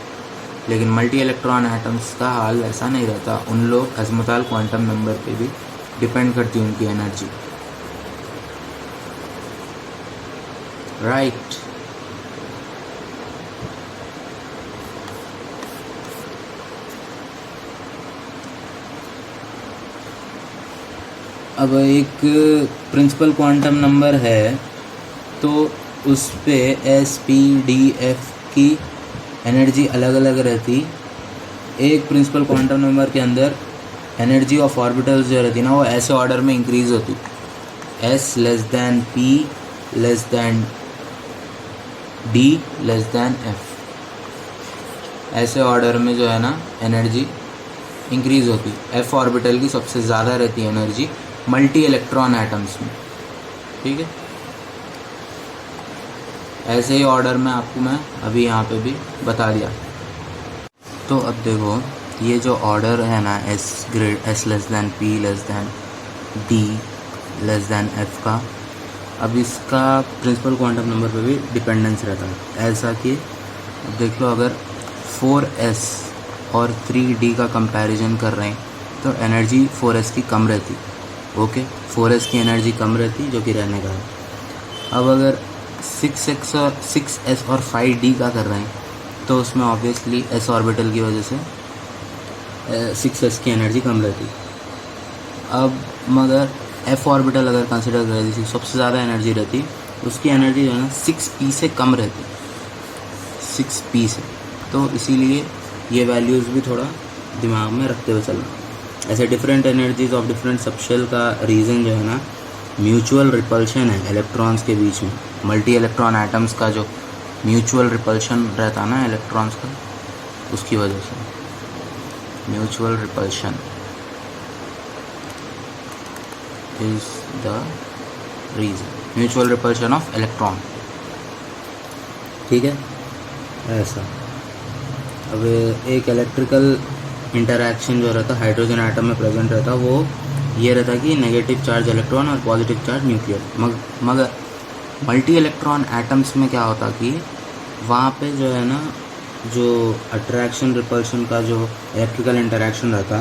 लेकिन मल्टी इलेक्ट्रॉन एटम्स का हाल ऐसा नहीं रहता, उन लोग अज़मुथाल क्वांटम नंबर पे भी डिपेंड करती है उनकी एनर्जी। राइट, अब एक प्रिंसिपल क्वांटम नंबर है तो उस पे s p d f की एनर्जी अलग अलग रहती, एक प्रिंसिपल क्वांटम नंबर के अंदर एनर्जी ऑफ ऑर्बिटल्स जो रहती है ना वो ऐसे ऑर्डर में इंक्रीज होती, S less than P less than D less than F, ऐसे ऑर्डर में जो है ना एनर्जी इंक्रीज होती। एफ ऑर्बिटल की सबसे ज़्यादा रहती है एनर्जी मल्टी इलेक्ट्रॉन एटम्स में, ठीक है। ऐसे ही ऑर्डर में आपको मैं अभी यहाँ पे भी बता दिया। तो अब देखो ये जो ऑर्डर है ना S grade S less than P less than D less than F का, अब इसका प्रिंसिपल क्वांटम नंबर पे भी डिपेंडेंस रहता है। ऐसा कि अब देख लो अगर 4s और 3d का कंपैरिजन कर रहे हैं तो एनर्जी 4s की कम रहती, ओके 4s की एनर्जी कम रहती जो कि रहने का है। अब अगर 6s और 5d का कर रहे हैं तो उसमें ऑब्वियसली s ऑर्बिटल की वजह से 6s की एनर्जी कम रहती। अब मगर f ऑर्बिटल अगर कंसिडर करें जिसकी सबसे ज़्यादा एनर्जी रहती उसकी एनर्जी जो है ना 6p से कम रहती, 6p से। तो इसीलिए ये वैल्यूज़ भी थोड़ा दिमाग में रखते हुए चलना। ऐसे different energies of different subshell का रीज़न जो है ना म्यूचुअल रिपल्शन है इलेक्ट्रॉन्स के बीच में। मल्टी इलेक्ट्रॉन एटम्स का जो म्यूचुअल रिपल्शन रहता है ना इलेक्ट्रॉन्स का, उसकी वजह से mutual repulsion is the reason, mutual repulsion of electron, ठीक है ऐसा। अब एक इलेक्ट्रिकल इंटरैक्शन जो रहता हाइड्रोजन एटम में प्रेजेंट रहता वो ये रहता कि नेगेटिव चार्ज इलेक्ट्रॉन और पॉजिटिव चार्ज न्यूक्लियर। मगर मल्टी इलेक्ट्रॉन एटम्स में क्या होता कि वहाँ पे जो है ना जो अट्रैक्शन रिपल्शन का जो इलेक्ट्रिकल इंटरैक्शन रहता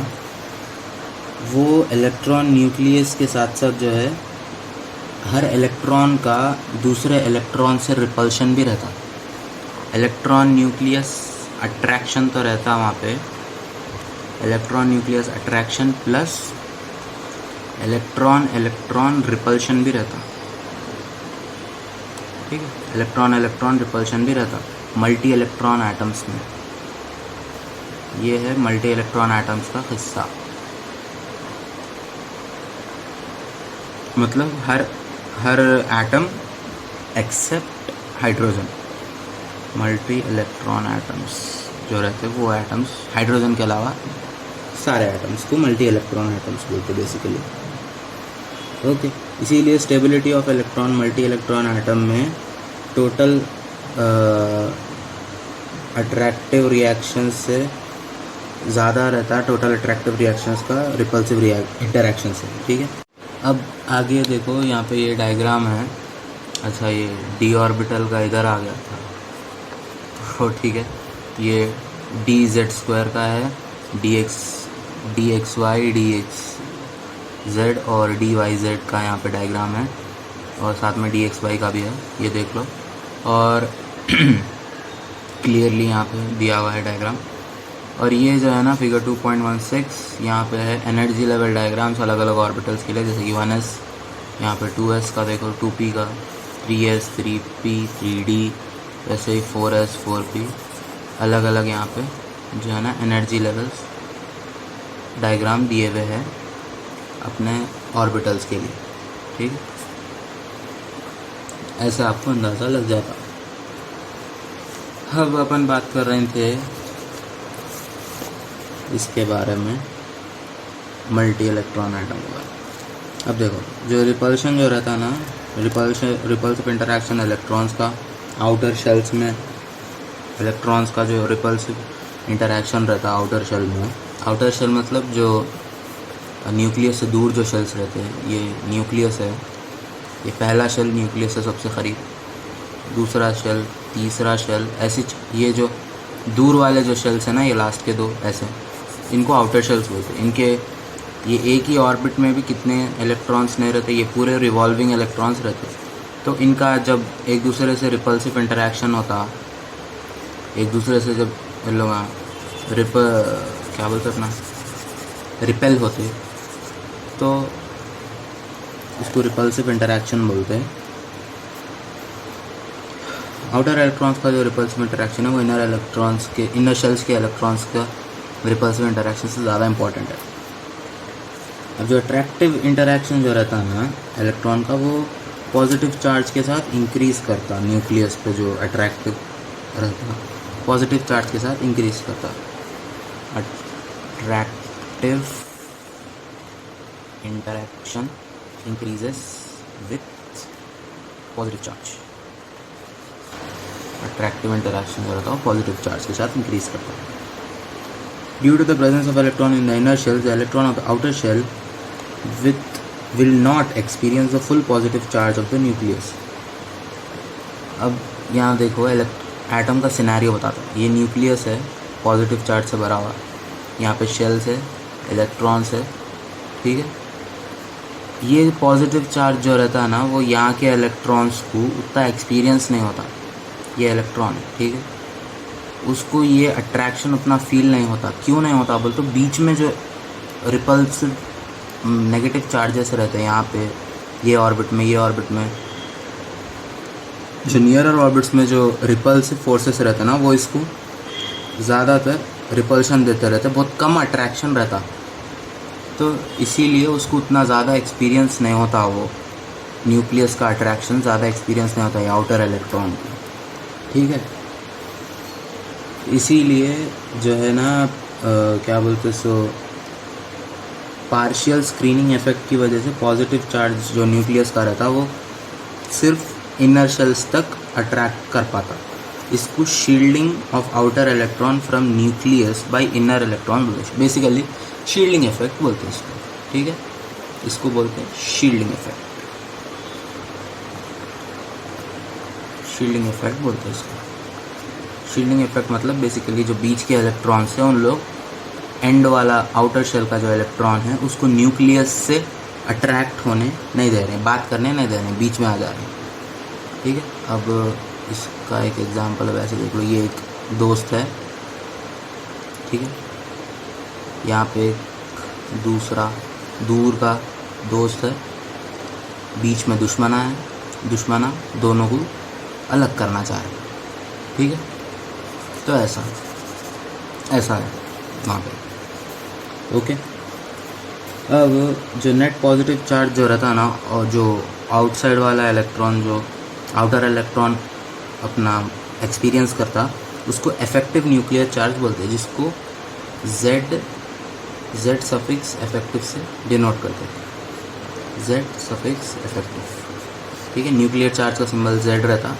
वो इलेक्ट्रॉन न्यूक्लियस के साथ साथ जो है हर इलेक्ट्रॉन का दूसरे इलेक्ट्रॉन से रिपल्शन भी रहता। इलेक्ट्रॉन न्यूक्लियस अट्रैक्शन तो रहता वहाँ पे, electron nucleus attraction plus electron repulsion भी रहता, ठीक है। इलेक्ट्रॉन रिपल्शन भी रहता मल्टी इलेक्ट्रॉन एटम्स में। ये है मल्टी इलेक्ट्रॉन एटम्स का हिस्सा, मतलब हर atom except hydrogen. Multi electron atoms जो रहते वो एटम्स हाइड्रोजन के अलावा सारे एटम्स को मल्टी इलेक्ट्रॉन एटम्स बोलते बेसिकली, ओके। इसीलिए stability of electron multi electron atom में टोटल अट्रैक्टिव रिएक्शंस से ज़्यादा रहता है टोटल अट्रैक्टिव रिएक्शंस का रिपल्सिव इंटरैक्शन से, ठीक है। अब आगे देखो यहाँ पे ये डायग्राम है, अच्छा ये डी ऑर्बिटल का इधर आ गया था तो ठीक है, ये डी जेड स्क्वायर का है, D X Y D X Z और डी वाई जेड का यहाँ पे डायग्राम है और साथ में डी एक्स वाई का भी है, ये देख लो। और क्लियरली यहाँ पे दिया हुआ है डायग्राम। और ये जो है ना फिगर 2.16 यहाँ पे है एनर्जी लेवल डायग्राम्स अलग अलग ऑर्बिटल्स के लिए, जैसे कि 1s यहाँ पे 2s का देखो, 2p का, 3s 3p 3d, वैसे ही 4s 4p, अलग अलग यहाँ पे जो है ना एनर्जी लेवल्स डायग्राम दिए हुए हैं अपने ऑर्बिटल्स के लिए, ठीक है। ऐसे आपको अंदाज़ा लग जाता। अब अपन बात कर रहे थे इसके बारे में मल्टी इलेक्ट्रॉन एटम के बारे। अब देखो जो रिपल्शन जो रहता है ना, रिपल्सिव इंटरैक्शन इलेक्ट्रॉन्स का आउटर शेल्स में, इलेक्ट्रॉन्स का जो रिपल्सिव इंटरैक्शन रहता है आउटर शेल में, आउटर शेल मतलब जो न्यूक्लियस से दूर जो शेल्स रहते हैं, ये न्यूक्लियस है, ये पहला शेल न्यूक्लियस है सबसे करीब, दूसरा शेल, तीसरा शेल, ऐसे ये जो दूर वाले जो शेल्स हैं ना, ये लास्ट के दो ऐसे, इनको आउटर शेल्स बोलते हैं। इनके ये एक ही ऑर्बिट में भी कितने इलेक्ट्रॉन्स नहीं रहते, ये पूरे रिवॉल्विंग इलेक्ट्रॉन्स रहते। तो इनका जब एक दूसरे से रिपल्सिव इंटरैक्शन होता, एक दूसरे से जब लोग क्या बोलते अपना रिपेल होते, तो इसको रिपल्सिव इंटरैक्शन बोलते हैं। आउटर इलेक्ट्रॉन्स का जो रिपल्सिव इंटरैक्शन है वो इनर शेल्स के इलेक्ट्रॉन्स का रिपल्सिव इंटरेक्शन से ज़्यादा इंपॉर्टेंट है। अब जो अट्रैक्टिव इंटरेक्शन जो रहता है ना इलेक्ट्रॉन का, वो पॉजिटिव चार्ज के साथ इंक्रीज़ करता, न्यूक्लियस पे जो अट्रैक्टिव रहता है पॉजिटिव चार्ज के साथ इंक्रीज़ करता। Attractive interaction increases with positive charge. Attractive interaction जो रहता है पॉजिटिव चार्ज के साथ इंक्रीज करता है। Due to the presence of electron in the inner shell, the electron of the outer shell will not experience the full positive charge of the nucleus. अब यहाँ देखो एटम का सिनेरियो बताता है। ये न्यूक्लियस है, पॉजिटिव चार्ज से भरा हुआ, यहाँ पे शेल्स है, इलेक्ट्रॉन्स है, ठीक है। ये पॉजिटिव चार्ज जो रहता है ना, वो यहाँ के इलेक्ट्रॉन्स को उतना एक्सपीरियंस नहीं होता। ये इलेक्ट्रॉन है, ठीक है, उसको ये अट्रैक्शन उतना फील नहीं होता। क्यों नहीं होता बोल तो बीच में जो रिपल्सिव नेगेटिव चार्जेस रहते हैं यहाँ पे, ये ऑर्बिट में, ये ऑर्बिट में, जो नियरर ऑर्बिट्स में जो रिपल्सिव फोर्सेस रहते हैं ना, वो इसको ज़्यादातर रिपल्शन देते रहते, बहुत कम अट्रैक्शन रहता। तो इसीलिए उसको उतना ज़्यादा एक्सपीरियंस नहीं होता, वो न्यूक्लियस का अट्रैक्शन ज़्यादा एक्सपीरियंस नहीं होता है आउटर इलेक्ट्रॉन की, ठीक है। इसीलिए जो है ना क्या बोलते सो पार्शियल स्क्रीनिंग इफेक्ट की वजह से पॉजिटिव चार्ज जो न्यूक्लियस का रहता वो सिर्फ इनर शेल्स तक अट्रैक्ट कर पाता। इसको shielding of outer electron from nucleus bye inner electron basically shielding effect बोलते हैं इसको, ठीक है। इसको बोलते हैं शील्डिंग इफेक्ट, शील्डिंग इफेक्ट बोलते हैं इसको। शील्डिंग इफेक्ट मतलब बेसिकली जो बीच के इलेक्ट्रॉन्स हैं उन लोग एंड वाला आउटर शेल का जो इलेक्ट्रॉन है उसको न्यूक्लियस से अट्रैक्ट होने नहीं दे रहे, बात करने नहीं दे रहे, बीच में आ जा रहे हैं, ठीक है। अब इसका एक एग्जांपल वैसे देख लो, ये एक दोस्त है, ठीक है, यहाँ पे एक दूसरा दूर का दोस्त है, बीच में दुश्मना है, दुश्मना दोनों को अलग करना चाह रहे, ठीक है। तो ऐसा है वहाँ पे, ओके। अब जो नेट पॉजिटिव चार्ज जो रहता है ना, और जो आउटसाइड वाला इलेक्ट्रॉन, जो आउटर इलेक्ट्रॉन अपना एक्सपीरियंस करता, उसको इफेक्टिव न्यूक्लियर चार्ज बोलते हैं, जिसको Z सफिक्स इफेक्टिव से डिनोट करते हैं, Z सफिक्स इफेक्टिव, ठीक है। न्यूक्लियर चार्ज का सिंबल Z रहता,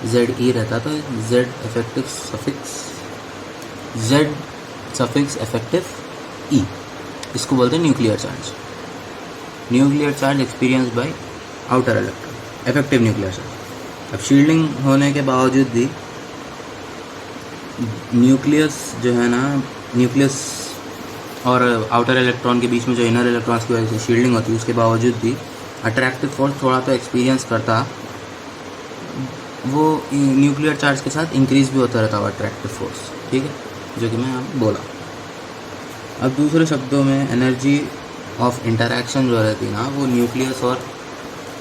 ZE रहता, तो Z effective suffix, Z suffix effective E, इसको बोलते हैं nuclear charge. Nuclear charge experience by outer electron, effective nuclear charge. अब शील्डिंग होने के बावजूद भी न्यूक्लियस जो है ना, न्यूक्लियस और आउटर इलेक्ट्रॉन के बीच में जो इनर इलेक्ट्रॉन्स की वजह से शील्डिंग होती है, उसके बावजूद भी अट्रैक्टिव फोर्स थोड़ा तो एक्सपीरियंस करता, वो न्यूक्लियर चार्ज के साथ इंक्रीज़ भी होता रहता वो अट्रैक्टिव फोर्स, ठीक है, जो कि मैं आप बोला। अब दूसरे शब्दों में एनर्जी ऑफ इंटरैक्शन जो रहती है ना, वो न्यूक्लियस और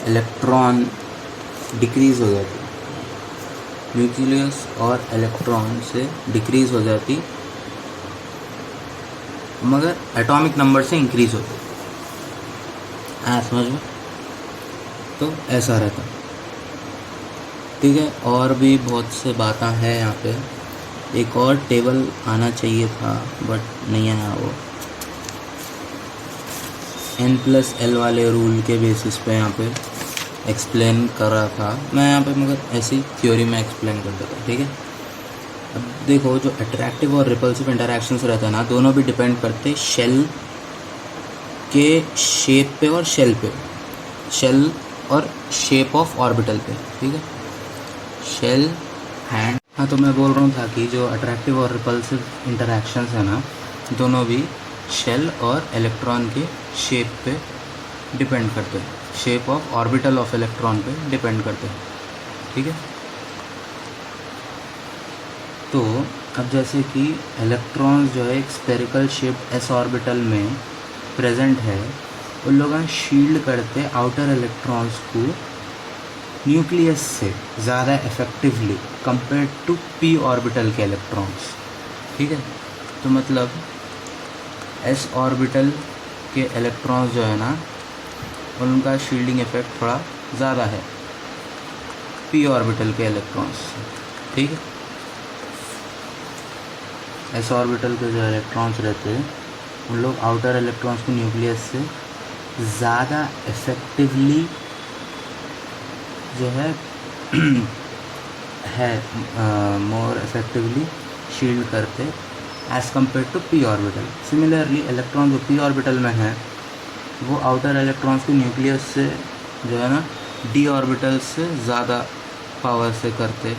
इलेक्ट्रॉन डिक्रीज़ हो जाती, न्यूक्लियस और इलेक्ट्रॉन से डिक्रीज़ हो जाती, मगर एटॉमिक नंबर से इंक्रीज़ होती, समझ में। तो ऐसा रहता, ठीक है। और भी बहुत से बातें हैं यहाँ पे, एक और टेबल आना चाहिए था बट नहीं आया, वो N+L वाले रूल के बेसिस पे यहाँ पे एक्सप्लेन कर रहा था मैं यहाँ पे, मगर ऐसी थ्योरी में एक्सप्लेन कर देता, ठीक है। अब देखो, जो अट्रैक्टिव और रिपल्सिव इंटरैक्शंस रहते हैं ना, दोनों भी डिपेंड करते शेल के शेप पे और शेल पे, शेल और शेप ऑफ ऑर्बिटल पे, ठीक है, शेल एंड। हाँ, तो मैं बोल रहा हूँ था कि जो अट्रैक्टिव और रिपल्सिव इंटरैक्शंस है ना, दोनों भी शेल और इलेक्ट्रॉन के शेप पे डिपेंड करते हैं, shape of orbital of electron पे डिपेंड करते हैं, ठीक है। तो अब जैसे कि इलेक्ट्रॉन्स जो है एक स्फेरिकल शेप एस ऑर्बिटल में प्रेजेंट है, उन लोग शील्ड करते आउटर इलेक्ट्रॉन्स को न्यूक्लियस से ज़्यादा effectively compare to P orbital के इलेक्ट्रॉन्स, ठीक है। तो मतलब एस ऑर्बिटल के इलेक्ट्रॉन्स जो है ना, उनका शील्डिंग इफेक्ट थोड़ा ज़्यादा है पी ऑर्बिटल के इलेक्ट्रॉन्स से, ठीक है। एस ऑर्बिटल के जो इलेक्ट्रॉन्स रहते हैं उन लोग आउटर इलेक्ट्रॉन्स को न्यूक्लियस से ज़्यादा इफेक्टिवली जो है मोर इफेक्टिवली शील्ड करते as compare to P orbital. Similarly electron जो पी ऑर्बिटल में है वो आउटर इलेक्ट्रॉन्स को न्यूक्लियस से जो है ना डी ऑर्बिटल से ज़्यादा पावर से करते,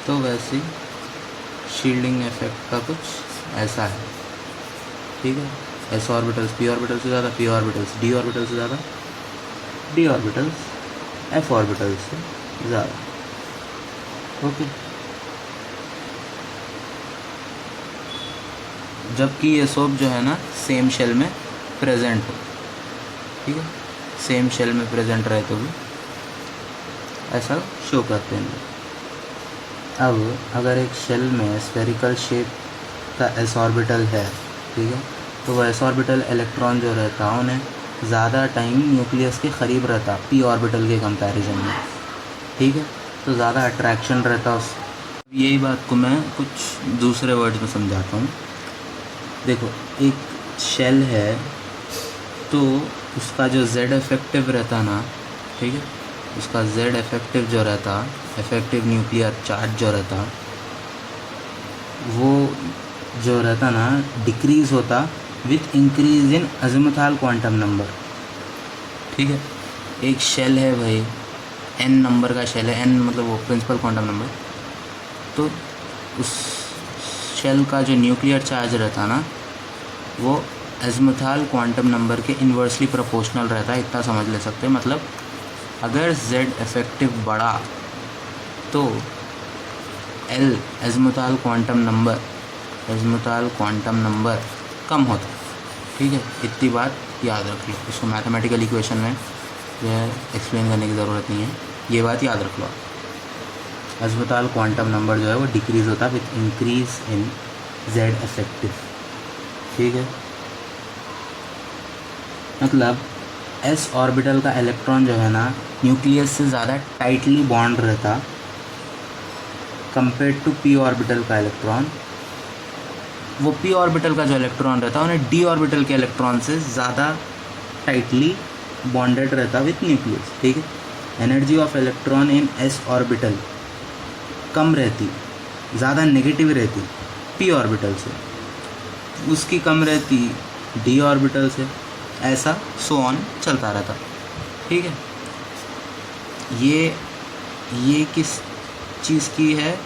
तो वैसे शील्डिंग इफेक्ट का कुछ ऐसा है, ठीक है। एस ऑर्बिटल्स पी ऑर्बिटल से ज़्यादा, पी ऑर्बिटल्स डी ऑर्बिटल से ज़्यादा, डी ऑर्बिटल्स एफ ऑर्बिटल से ज़्यादा, ओके। जबकि ये सब जो है ना सेम शेल में प्रेजेंट हो, ठीक है, सेम शेल में प्रेजेंट रहे तो भी ऐसा शो करते हैं। अब अगर एक शेल में स्फेरिकल शेप का एस ऑर्बिटल है, ठीक है, तो वह एस ऑर्बिटल इलेक्ट्रॉन जो रहता है उन्हें ज़्यादा टाइम न्यूक्लियस के क़रीब रहता पी ऑर्बिटल के कंपैरिजन में, ठीक है, तो ज़्यादा अट्रैक्शन रहता उस। यही बात को मैं कुछ दूसरे वर्ड्स में समझाता हूँ। देखो, एक शेल है तो उसका जो जेड इफेक्टिव रहता ना, ठीक है, उसका जेड इफेक्टिव जो रहता, इफेक्टिव न्यूक्लियर चार्ज जो रहता, वो जो रहता ना डिक्रीज़ होता with increase in azimuthal quantum number, ठीक है। एक शेल है भाई, एन नंबर का शेल है, एन मतलब वो प्रिंसिपल क्वांटम नंबर, तो उस शेल का जो न्यूक्लियर चार्ज रहता ना वो अज़ीमुथल क्वांटम नंबर के इन्वर्सली प्रोपोर्शनल रहता है, इतना समझ ले सकते हैं। मतलब अगर z इफेक्टिव बढ़ा तो l अज़ीमुथल क्वांटम नंबर कम होता, ठीक है। इतनी बात याद रख लो, इसको मैथमेटिकल इक्वेशन में जो है एक्सप्लेन करने की ज़रूरत नहीं है, ये बात याद रख लो। अज़ीमुथल क्वांटम नंबर जो है वो डिक्रीज़ होता है with increase in z effective, ठीक है। मतलब एस ऑर्बिटल का इलेक्ट्रॉन जो है ना न्यूक्लियस से ज़्यादा टाइटली बॉन्ड रहता कंपेयर टू पी ऑर्बिटल का इलेक्ट्रॉन। वो पी ऑर्बिटल का जो इलेक्ट्रॉन रहता है उन्हें डी ऑर्बिटल के इलेक्ट्रॉन से ज़्यादा टाइटली बॉन्डेड रहता विथ न्यूक्लियस, ठीक है। Energy of electron in s orbital कम रहती, ज़्यादा नेगेटिव रहती पी ऑर्बिटल से, उसकी कम रहती डी ऑर्बिटल से, ऐसा सो ऑन चलता रहता, ठीक है। ये किस चीज़ की है?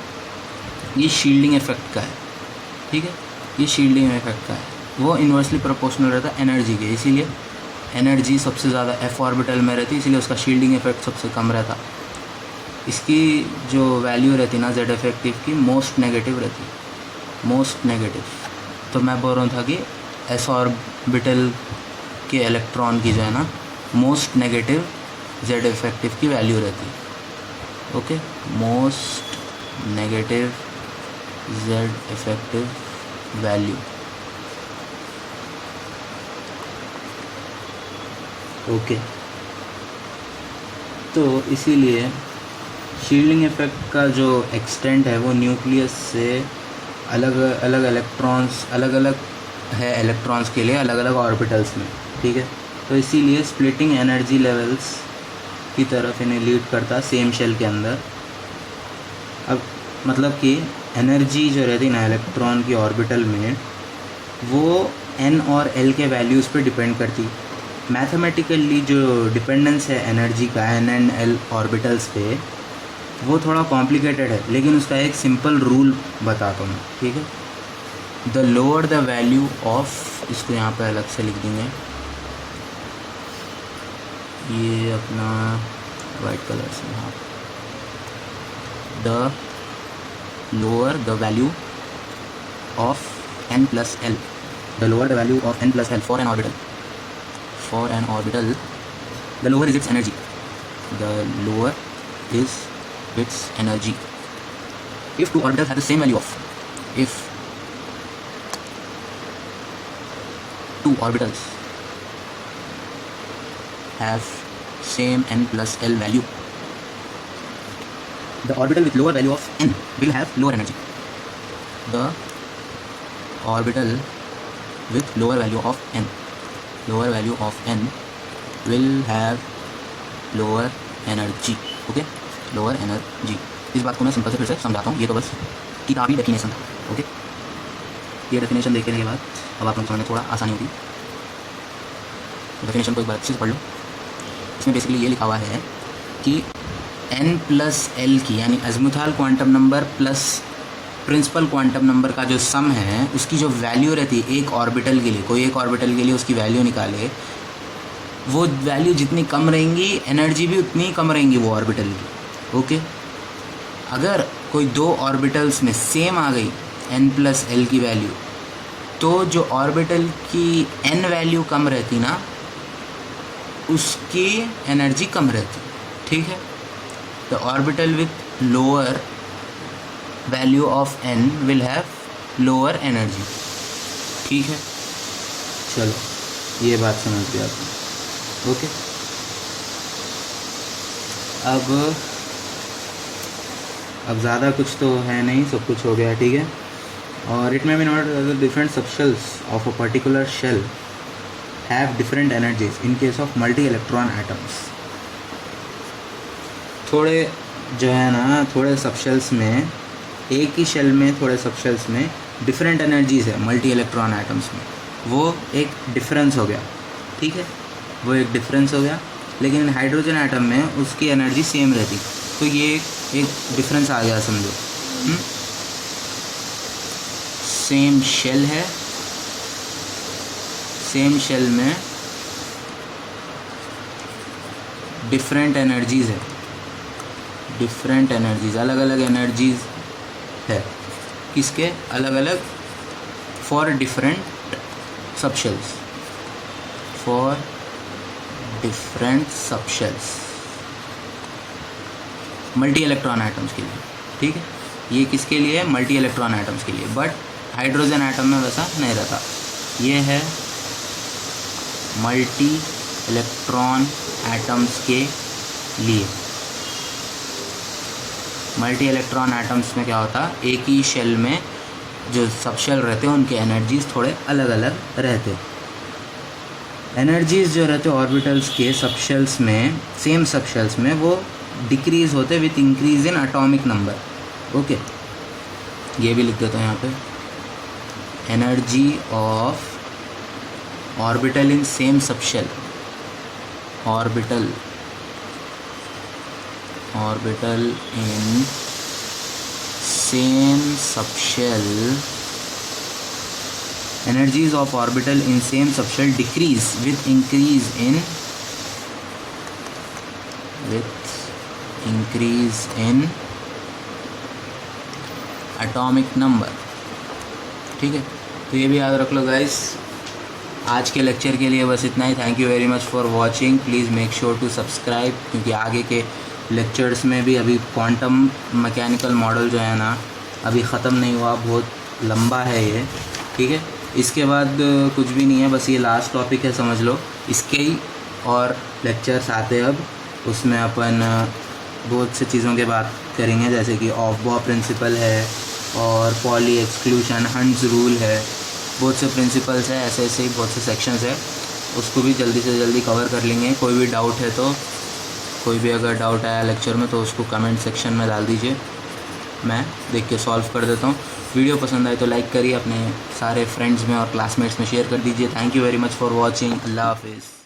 ये शील्डिंग इफेक्ट का है, ठीक है। ये शील्डिंग इफेक्ट का है, वो इन्वर्सली प्रोपोर्शनल रहता है एनर्जी के, इसीलिए एनर्जी सबसे ज़्यादा एफ ऑर्बिटल में रहती, इसीलिए उसका शील्डिंग इफेक्ट सबसे कम रहता। इसकी जो वैल्यू रहती ना जेड इफेक्टिव की मोस्ट नेगेटिव रहती, मोस्ट नेगेटिव। तो मैं बोल रहा था कि एस ऑर्बिटल के इलेक्ट्रॉन की जो है ना मोस्ट नेगेटिव जेड इफेक्टिव की वैल्यू रहती, okay. Most negative Z effective value, okay. तो इसीलिए शील्डिंग इफेक्ट का जो एक्सटेंट है वो न्यूक्लियस से अलग अलग इलेक्ट्रॉन्स, अलग अलग है इलेक्ट्रॉन्स के लिए अलग अलग ऑर्बिटल्स में, ठीक है। तो इसीलिए स्प्लिटिंग एनर्जी लेवल्स की तरफ इन्हें लीड करता सेम शेल के अंदर। अब मतलब कि एनर्जी जो रहती ना इलेक्ट्रॉन की ऑर्बिटल में वो n और l के वैल्यूज़ पे डिपेंड करती। मैथमेटिकली जो डिपेंडेंस है एनर्जी का n एंड l ऑर्बिटल्स पे वो थोड़ा कॉम्प्लिकेटेड है, लेकिन उसका एक सिंपल रूल बताता हूँ, ठीक है। The lower the value of, इसको यहाँ पे अलग से लिख देंगे, ये अपना वाइट कलर से, हाँ। The lower the value of n plus l, the lower the value of n plus l for an orbital, the lower is its energy, the lower is its energy. If two orbitals have the same value of, if two orbitals have same n plus l value, the orbital with lower value of n will have lower energy. The orbital with lower value of n will have lower energy. Okay, lower energy. इस बात को मैं simple से फिर से समझाता हूँ. ये तो बस किताबी डेफिनेशन था. ओके, ये डेफिनेशन देखने के बाद अब आप लोग समझने थोड़ा आसानी होगी. डेफिनेशन को एक बार अच्छे से पढ़ लो. इसमें बेसिकली ये लिखा हुआ है कि n प्लस एल की यानी azimuthal quantum number plus principal quantum number का जो सम है उसकी जो वैल्यू रहती है एक ऑर्बिटल के लिए, कोई एक ऑर्बिटल के लिए उसकी वैल्यू निकाले, वो वैल्यू जितनी कम रहेंगी एनर्जी भी उतनी ही कम रहेंगी वो ऑर्बिटल की. ओके, अगर कोई दो ऑर्बिटल्स में सेम आ गई n प्लस एल की वैल्यू, तो जो ऑर्बिटल की n वैल्यू कम रहती ना उसकी एनर्जी कम रहती. ठीक है, the orbital with lower value of n will have lower energy. ठीक है, चलो ये बात समझ गया आपने. ओके, अब ज़्यादा कुछ तो है नहीं, सब कुछ हो गया. ठीक है, और it may be not the different subshells of a particular shall have different energies in case of multi electron atoms. थोड़े जो है ना, थोड़े सबशेल्स में, एक ही शेल में थोड़े सबशेल्स में डिफरेंट एनर्जीज है मल्टी इलेक्ट्रॉन एटम्स में. वो एक डिफरेंस हो गया. ठीक है, वो एक डिफरेंस हो गया. लेकिन हाइड्रोजन एटम में उसकी एनर्जी सेम रहती. तो ये एक डिफरेंस आ गया समझो. सेम शेल है, सेम शेल में डिफरेंट एनर्जीज है, डिफरेंट एनर्जीज, अलग अलग एनर्जीज है. किसके? अलग अलग, for different subshells, for different subshells multi electron atoms के लिए. ठीक है, ये किसके लिए? मल्टी इलेक्ट्रॉन एटम्स के लिए. बट हाइड्रोजन एटम में वैसा नहीं रहता. ये है मल्टी इलेक्ट्रॉन एटम्स के लिए. मल्टी इलेक्ट्रॉन एटम्स में क्या होता, एक ही शेल में जो सबशेल रहते हैं उनके एनर्जीज थोड़े अलग अलग रहते. एनर्जीज जो रहते ऑर्बिटल्स के सबशेल्स में, सेम सबशेल्स में, वो डिक्रीज़ होते with increase in atomic number. Okay, ये भी लिख देता हूँ यहाँ पे. Energy of orbital in same subshell, orbital in same subshell, energies of orbital in same subshell decrease with increase in atomic number. ठीक है, तो ये भी याद रख लो गाइस. आज के लेक्चर के लिए बस इतना ही. Thank you very much for watching. Please make sure to subscribe, क्योंकि आगे के लेक्चर्स में भी अभी क्वांटम मैकेनिकल मॉडल जो है ना अभी ख़त्म नहीं हुआ, बहुत लंबा है ये. ठीक है, इसके बाद कुछ भी नहीं है, बस ये लास्ट टॉपिक है समझ लो. इसके ही और लेक्चर्स आते अब, उसमें अपन बहुत से चीज़ों के बात करेंगे, जैसे कि ऑफ बॉ प्रिंसिपल है और पॉली एक्सक्लूशन, हंट्स रूल है, बहुत से प्रिंसिपल्स है, ऐसे ऐसे ही बहुत से सेक्शंस है. उसको भी जल्दी से जल्दी कवर कर लेंगे. कोई भी डाउट है तो, कोई भी अगर डाउट आया लेक्चर में तो उसको कमेंट सेक्शन में डाल दीजिए, मैं देख के सॉल्व कर देता हूँ. वीडियो पसंद आए तो लाइक करिए, अपने सारे फ्रेंड्स में और क्लासमेट्स में शेयर कर दीजिए. Thank you very much for watching. अल्लाह हाफिज़.